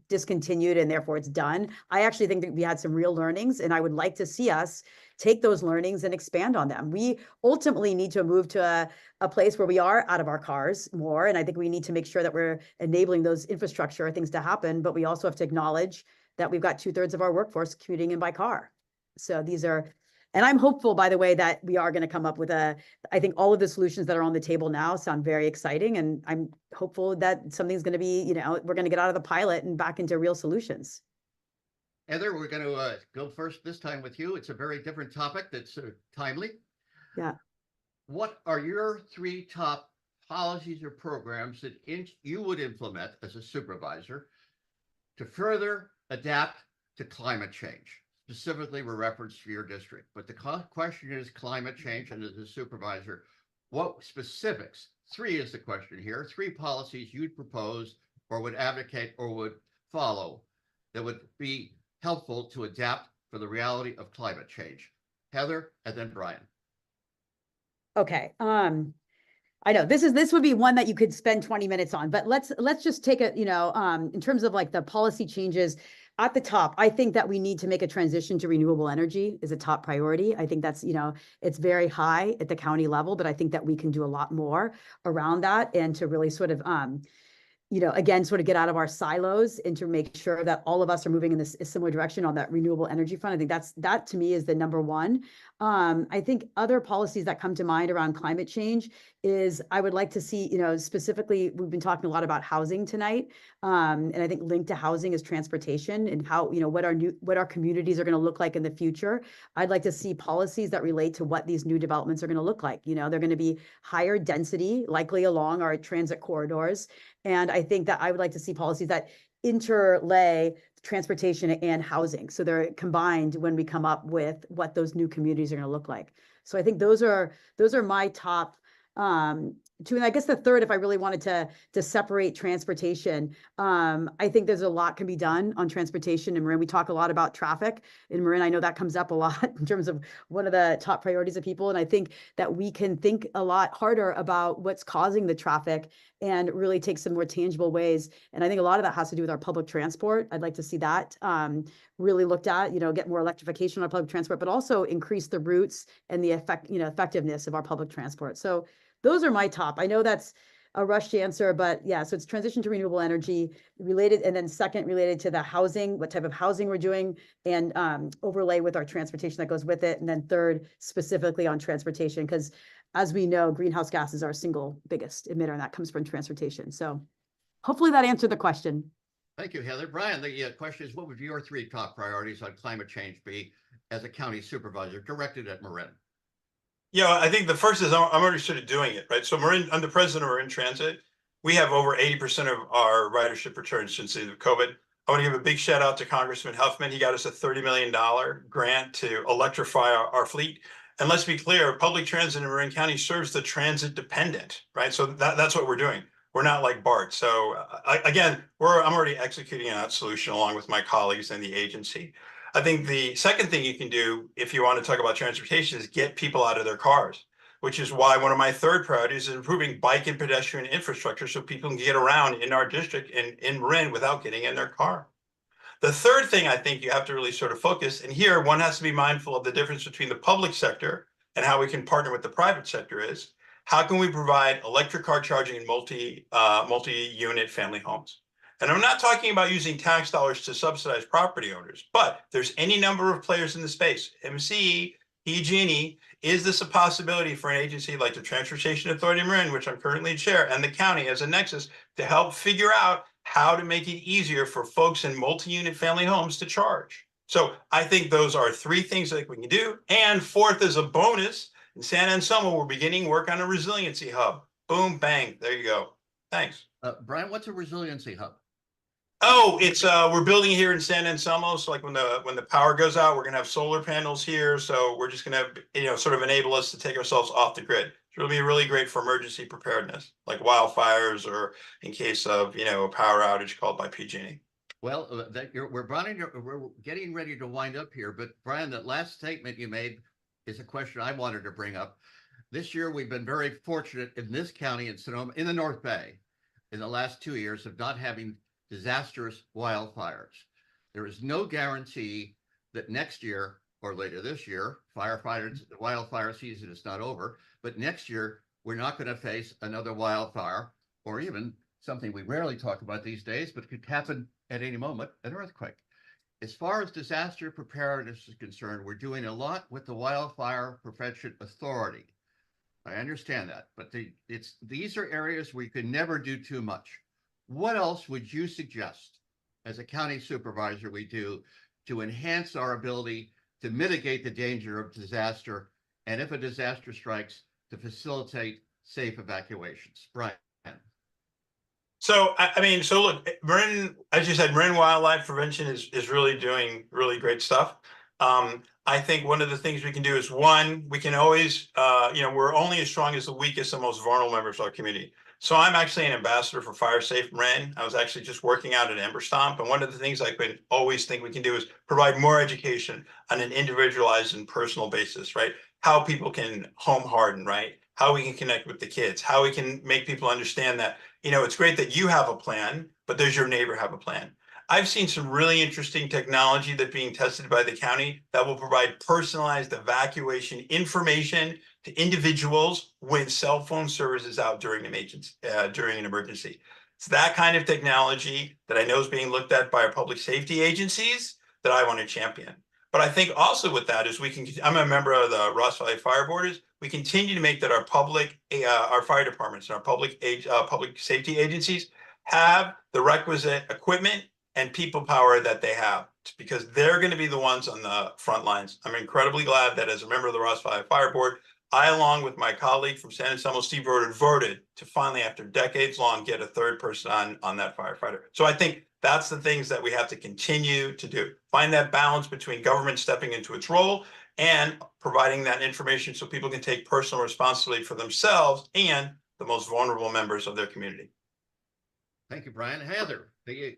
discontinued and therefore it's done. I actually think that we had some real learnings, and I would like to see us take those learnings and expand on them. We ultimately need to move to a place where we are out of our cars more. And I think we need to make sure that we're enabling those infrastructure things to happen. But we also have to acknowledge that we've got 2/3 of our workforce commuting in by car. So and I'm hopeful, by the way, that we are going to come up with I think all of the solutions that are on the table now sound very exciting. And I'm hopeful that something's going to be, we're going to get out of the pilot and back into real solutions. Heather, we're going to go first this time with you. It's a very different topic that's timely. Yeah. What are your 3 top policies or programs that you would implement as a supervisor to further adapt to climate change? Specifically, we're referenced to your district, but the question is climate change, and as a supervisor, what specifics, 3 is the question here, 3 policies you'd propose or would advocate or would follow that would be helpful to adapt for the reality of climate change. Heather, and then Brian. Okay. I know this would be one that you could spend 20 minutes on, but let's just take it, in terms of like the policy changes at the top. I think that we need to make a transition to renewable energy is a top priority. I think that's, it's very high at the county level, but I think that we can do a lot more around that and to really sort of, again, sort of get out of our silos and to make sure that all of us are moving in this similar direction on that renewable energy front. I think that to me is the number one. I think other policies that come to mind around climate change is I would like to see, specifically, we've been talking a lot about housing tonight. And I think linked to housing is transportation and how, what our communities are going to look like in the future. I'd like to see policies that relate to what these new developments are going to look like. They're going to be higher density, likely along our transit corridors. And I think that I would like to see policies that interlay transportation and housing. So they're combined when we come up with what those new communities are going to look like. So I think those are my top 2. And I guess the third, if I really wanted to separate transportation, I think there's a lot can be done on transportation in Marin. We talk a lot about traffic in Marin. I know that comes up a lot in terms of one of the top priorities of people. And I think that we can think a lot harder about what's causing the traffic and really take some more tangible ways. And I think a lot of that has to do with our public transport. I'd like to see that really looked at, get more electrification on our public transport, but also increase the routes and the effectiveness of our public transport. So those are my top. I know that's a rushed answer, but yeah, so it's transition to renewable energy related. And then second, related to the housing, what type of housing we're doing, and overlay with our transportation that goes with it. And then third, specifically on transportation, because as we know, greenhouse gases are our single biggest emitter, and that comes from transportation. So hopefully that answered the question. Thank you, Heather. Brian, the question is, what would your 3 top priorities on climate change be as a county supervisor directed at Marin? Yeah, I think the first is I'm already sort of doing it, right? So Marin, I'm the president of Marin Transit. We have over 80% of our ridership returns since the COVID. I want to give a big shout out to Congressman Huffman. He got us a $30 million grant to electrify our fleet. And let's be clear, public transit in Marin County serves the transit dependent, right? So that's what we're doing. We're not like BART. So again, I'm already executing on that solution along with my colleagues in the agency. I think the second thing you can do if you want to talk about transportation is get people out of their cars, which is why one of my third priorities is improving bike and pedestrian infrastructure so people can get around in our district and in Marin without getting in their car. The third thing I think you have to really sort of focus, and here one has to be mindful of the difference between the public sector and how we can partner with the private sector, is how can we provide electric car charging in multi-unit family homes? And I'm not talking about using tax dollars to subsidize property owners, but there's any number of players in the space. MCE, PG&E, is this a possibility for an agency like the Transportation Authority of Marin, which I'm currently chair, and the county as a nexus to help figure out how to make it easier for folks in multi-unit family homes to charge? So I think those are three things that we can do. And fourth, is a bonus, in San Anselmo, we're beginning work on a resiliency hub. Boom, bang, there you go. Thanks. Brian, what's a resiliency hub? Oh, it's we're building here in San Anselmo. So like when the power goes out, we're gonna have solar panels here. So we're just gonna, sort of enable us to take ourselves off the grid. It'll be really great for emergency preparedness, like wildfires or in case of, a power outage called by PG&E. Well, we're getting ready to wind up here, but Brian, that last statement you made is a question I wanted to bring up. This year, we've been very fortunate in this county in Sonoma, in the North Bay, in the last 2 years of not having disastrous wildfires. There is no guarantee that next year or later this year, the wildfire season is not over, but next year, we're not going to face another wildfire or even something we rarely talk about these days, but could happen at any moment, an earthquake. As far as disaster preparedness is concerned, we're doing a lot with the Wildfire Prevention Authority. I understand that, but these are areas where you can never do too much. What else would you suggest as a county supervisor we do to enhance our ability to mitigate the danger of disaster, and if a disaster strikes, to facilitate safe evacuations? Brian. So, so look, Marin, as you said, Marin Wildlife Prevention is really doing really great stuff. I think one of the things we can do is, one, we can always, we're only as strong as the weakest and most vulnerable members of our community. So I'm actually an ambassador for Fire Safe Marin. I was actually just working out at Ember Stomp. And one of the things I could always think we can do is provide more education on an individualized and personal basis, right? How people can home harden, right? How we can connect with the kids, how we can make people understand that, it's great that you have a plan, but does your neighbor have a plan? I've seen some really interesting technology that's being tested by the county that will provide personalized evacuation information to individuals when cell phone service is out during an emergency. It's that kind of technology that I know is being looked at by our public safety agencies that I want to champion. But I think also with that is I'm a member of the Ross Valley Fire Board. We continue to make that our our fire departments and our public safety agencies have the requisite equipment and people power that they have, because they're going to be the ones on the front lines. I'm incredibly glad that as a member of the Ross Valley Fire Board, I, along with my colleague from San Anselmo, Steve Roder, voted to finally, after decades long, get a third person on that firefighter. So I think that's the things that we have to continue to do. Find that balance between government stepping into its role and providing that information so people can take personal responsibility for themselves and the most vulnerable members of their community. Thank you, Brian. Heather, the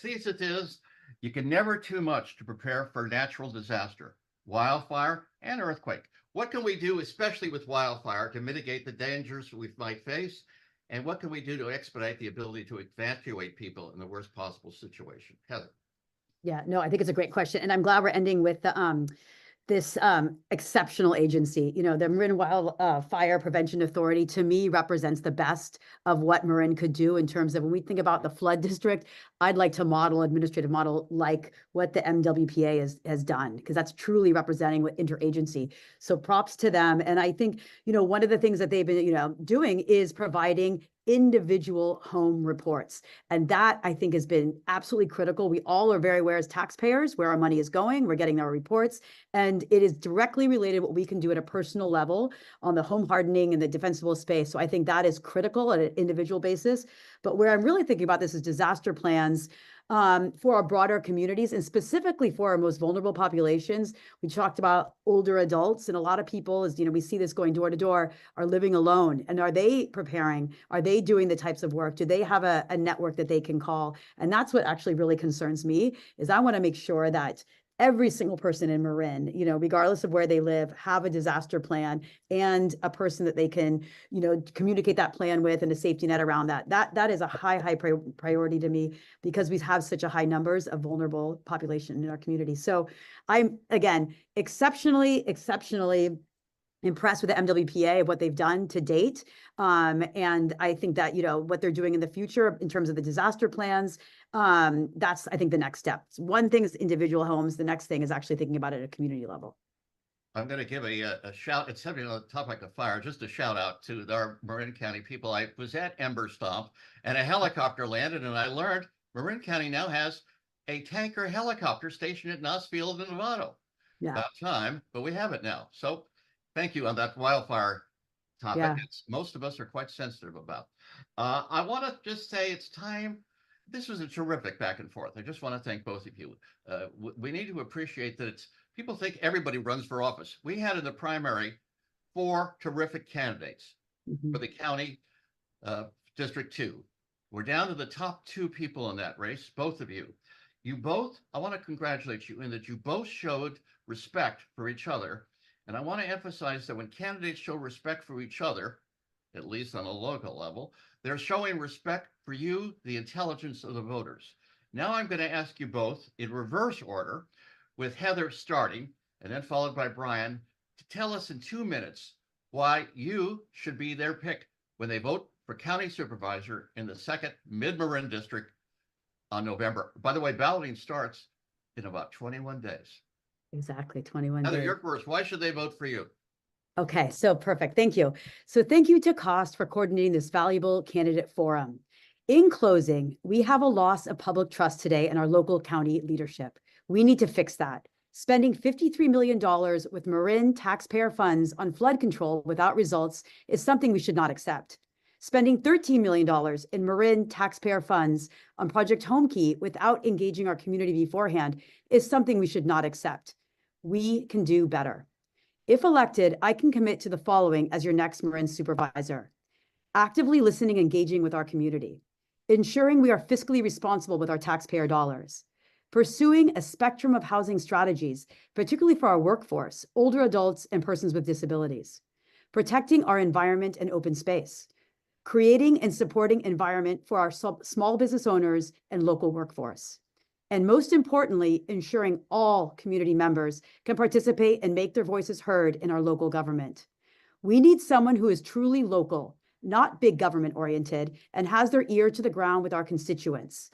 thesis is you can never too much to prepare for natural disaster, wildfire, and earthquake. What can we do, especially with wildfire, to mitigate the dangers we might face? And what can we do to expedite the ability to evacuate people in the worst possible situation? Heather. Yeah, no, I think it's a great question. And I'm glad we're ending with this exceptional agency. The Marin Wildfire Prevention Authority, to me, represents the best of what Marin could do in terms of when we think about the flood district. I'd like to administrative model like what the MWPA has done, because that's truly representing what interagency. So props to them. And I think, one of the things that they've been, doing is providing individual home reports. And that, I think, has been absolutely critical. We all are very aware as taxpayers where our money is going. We're getting our reports. And it is directly related to what we can do at a personal level on the home hardening and the defensible space. So I think that is critical at an individual basis. But where I'm really thinking about this is disaster plans for our broader communities, and specifically for our most vulnerable populations. We talked about older adults, and a lot of people, as we see this going door to door, are living alone. And are they preparing? Are they doing the types of work? Do they have a network that they can call? And that's what actually really concerns me, is I want to make sure that every single person in Marin, regardless of where they live, have a disaster plan and a person that they can, communicate that plan with, and a safety net around that. That is a high priority to me, because we have such a high numbers of vulnerable population in our community. So I'm, again, exceptionally impressed with the MWPA of what they've done to date. And I think that, what they're doing in the future in terms of the disaster plans, that's, I think, the next step. One thing is individual homes. The next thing is actually thinking about it at a community level. I'm going to give a shout. It's something on the topic of fire. Just a shout out to our Marin County people. I was at Ember Stomp and a helicopter landed, and I learned Marin County now has a tanker helicopter stationed at Nosfield in Nevada. Yeah. About time, but we have it now. So thank you on that wildfire topic. Yeah. Most of us are quite sensitive about. I want to just say it's time. This was a terrific back and forth. I just want to thank both of you. We need to appreciate that people think everybody runs for office. We had in the primary 4 terrific candidates Mhm. for the county District 2. We're down to the top 2 people in that race, both of you. You both, I want to congratulate you in that you both showed respect for each other. And I want to emphasize that when candidates show respect for each other, at least on a local level, they're showing respect for you, the intelligence of the voters. Now I'm going to ask you both in reverse order, with Heather starting and then followed by Brian, to tell us in 2 minutes why you should be their pick when they vote for county supervisor in the 2nd Mid-Marin District on November. By the way, balloting starts in about 21 days. Exactly, 21 Heather, days. you're first. Why should they vote for you? Okay, so perfect. Thank you. So thank you to COST for coordinating this valuable candidate forum. In closing, we have a loss of public trust today in our local county leadership. We need to fix that. Spending $53 million with Marin taxpayer funds on flood control without results is something we should not accept. Spending $13 million in Marin taxpayer funds on Project Homekey without engaging our community beforehand is something we should not accept. We can do better. If elected, I can commit to the following as your next Marin supervisor: actively listening and engaging with our community, ensuring we are fiscally responsible with our taxpayer dollars, pursuing a spectrum of housing strategies, particularly for our workforce, older adults, and persons with disabilities, protecting our environment and open space, creating and supporting environment for our small business owners and local workforce, and most importantly, ensuring all community members can participate and make their voices heard in our local government. We need someone who is truly local, not big government oriented, and has their ear to the ground with our constituents.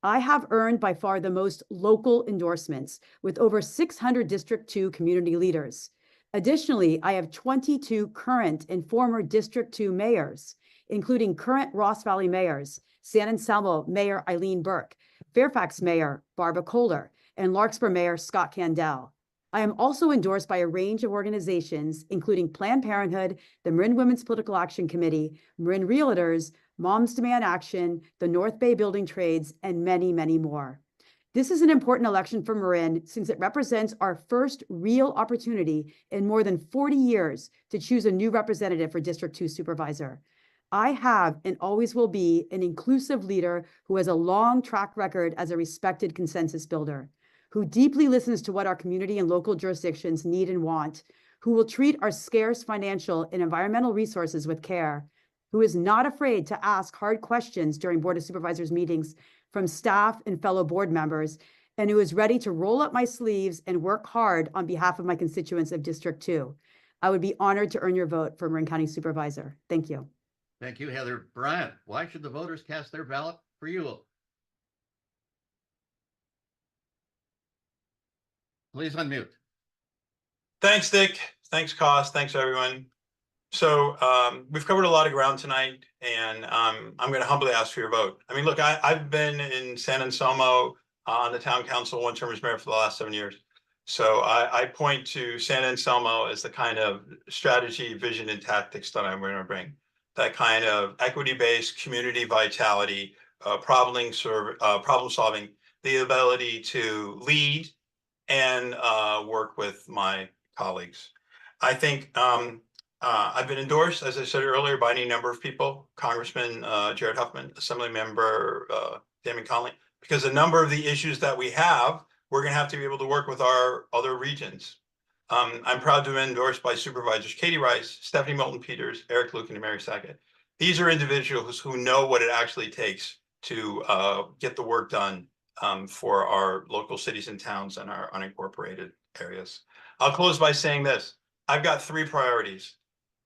I have earned by far the most local endorsements with over 600 District 2 community leaders. Additionally, I have 22 current and former District 2 mayors, including current Ross Valley mayors, San Anselmo Mayor Eileen Burke, Fairfax Mayor Barbara Kohler, and Larkspur Mayor Scott Candell. I am also endorsed by a range of organizations, including Planned Parenthood, the Marin Women's Political Action Committee, Marin Realtors, Moms Demand Action, the North Bay Building Trades, and many, many more. This is an important election for Marin since it represents our first real opportunity in more than 40 years to choose a new representative for District 2 supervisor. I have and always will be an inclusive leader who has a long track record as a respected consensus builder, who deeply listens to what our community and local jurisdictions need and want, who will treat our scarce financial and environmental resources with care, who is not afraid to ask hard questions during Board of Supervisors meetings from staff and fellow board members, and who is ready to roll up my sleeves and work hard on behalf of my constituents of District 2. I would be honored to earn your vote for Marin County Supervisor. Thank you. Thank you, Heather. Brian, why should the voters cast their ballot for you? Please unmute. Thanks, Dick. Thanks, Cost. Thanks, everyone. So we've covered a lot of ground tonight, and I'm going to humbly ask for your vote. I mean, look, I've been in San Anselmo on the town council, one term as mayor for the last 7 years. So I point to San Anselmo as the kind of strategy, vision, and tactics that I'm going to bring. That kind of equity-based community vitality, problem solving, the ability to lead and work with my colleagues. I think I've been endorsed, as I said earlier, by any number of people, Congressman Jared Huffman, Assembly Member Damon Conley, because a number of the issues that we have, we're going to have to be able to work with our other regions. I'm proud to be endorsed by Supervisors Katie Rice, Stephanie Moulton-Peters, Eric Luke, and Mary Sackett. These are individuals who know what it actually takes to get the work done for our local cities and towns and our unincorporated areas. I'll close by saying this. I've got three priorities.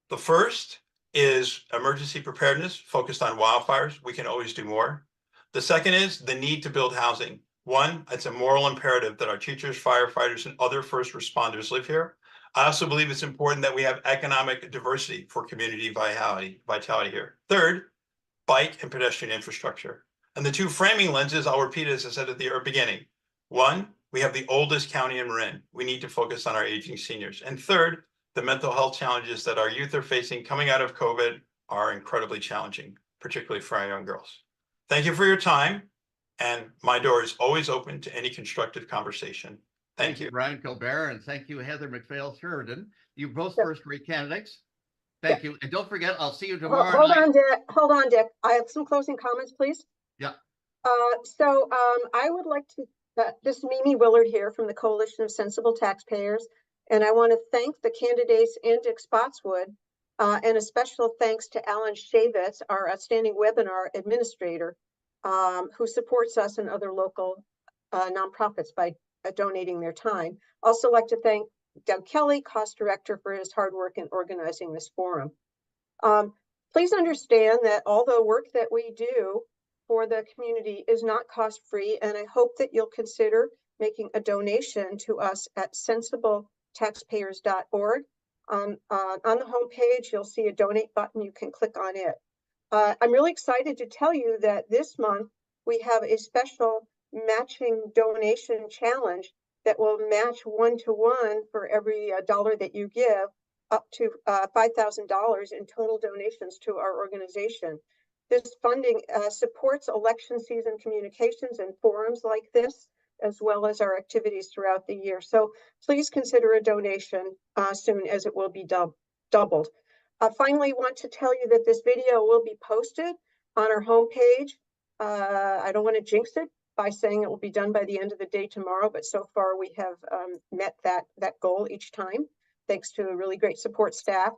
The first is emergency preparedness focused on wildfires. We can always do more. The second is the need to build housing. One, it's a moral imperative that our teachers, firefighters, and other first responders live here. I also believe it's important that we have economic diversity for community vitality here. Third, bike and pedestrian infrastructure. And the two framing lenses, I'll repeat as I said at the beginning. One, we have the oldest county in Marin. We need to focus on our aging seniors. And third, the mental health challenges that our youth are facing coming out of COVID are incredibly challenging, particularly for our young girls. Thank you for your time. And my door is always open to any constructive conversation. Thank you. Brian Colbert, and thank you, Heather McPhail-Sheridan. You both Yep. first-rate candidates. Thank you. And don't forget, I'll see you tomorrow Hold night. on, Dick. Hold on, Dick. I have some closing comments, please. Yeah. I would like to, this is Mimi Willard here from the Coalition of Sensible Taxpayers. And I want to thank the candidates and Dick Spotswood, and a special thanks to Alan Shavitz, our outstanding webinar administrator, who supports us and other local nonprofits by donating their time. Also like to thank Doug Kelly, cost director, for his hard work in organizing this forum. Please understand that all the work that we do for the community is not cost-free, and I hope that you'll consider making a donation to us at sensibletaxpayers.org. On the homepage, you'll see a donate button. You can click on it. I'm really excited to tell you that this month we have a special matching donation challenge that will match 1-to-1 for every dollar that you give, up to $5,000 in total donations to our organization. This funding supports election season communications and forums like this, as well as our activities throughout the year. So please consider a donation soon, as it will be doubled. Finally, want to tell you that this video will be posted on our homepage. I don't want to jinx it by saying it will be done by the end of the day tomorrow, but so far we have met that goal each time, thanks to a really great support staff.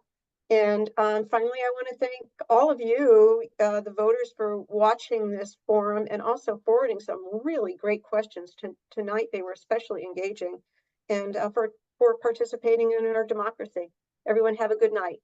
And finally, I want to thank all of you, the voters, for watching this forum and also forwarding some really great questions tonight. They were especially engaging, and for participating in our democracy. Everyone have a good night.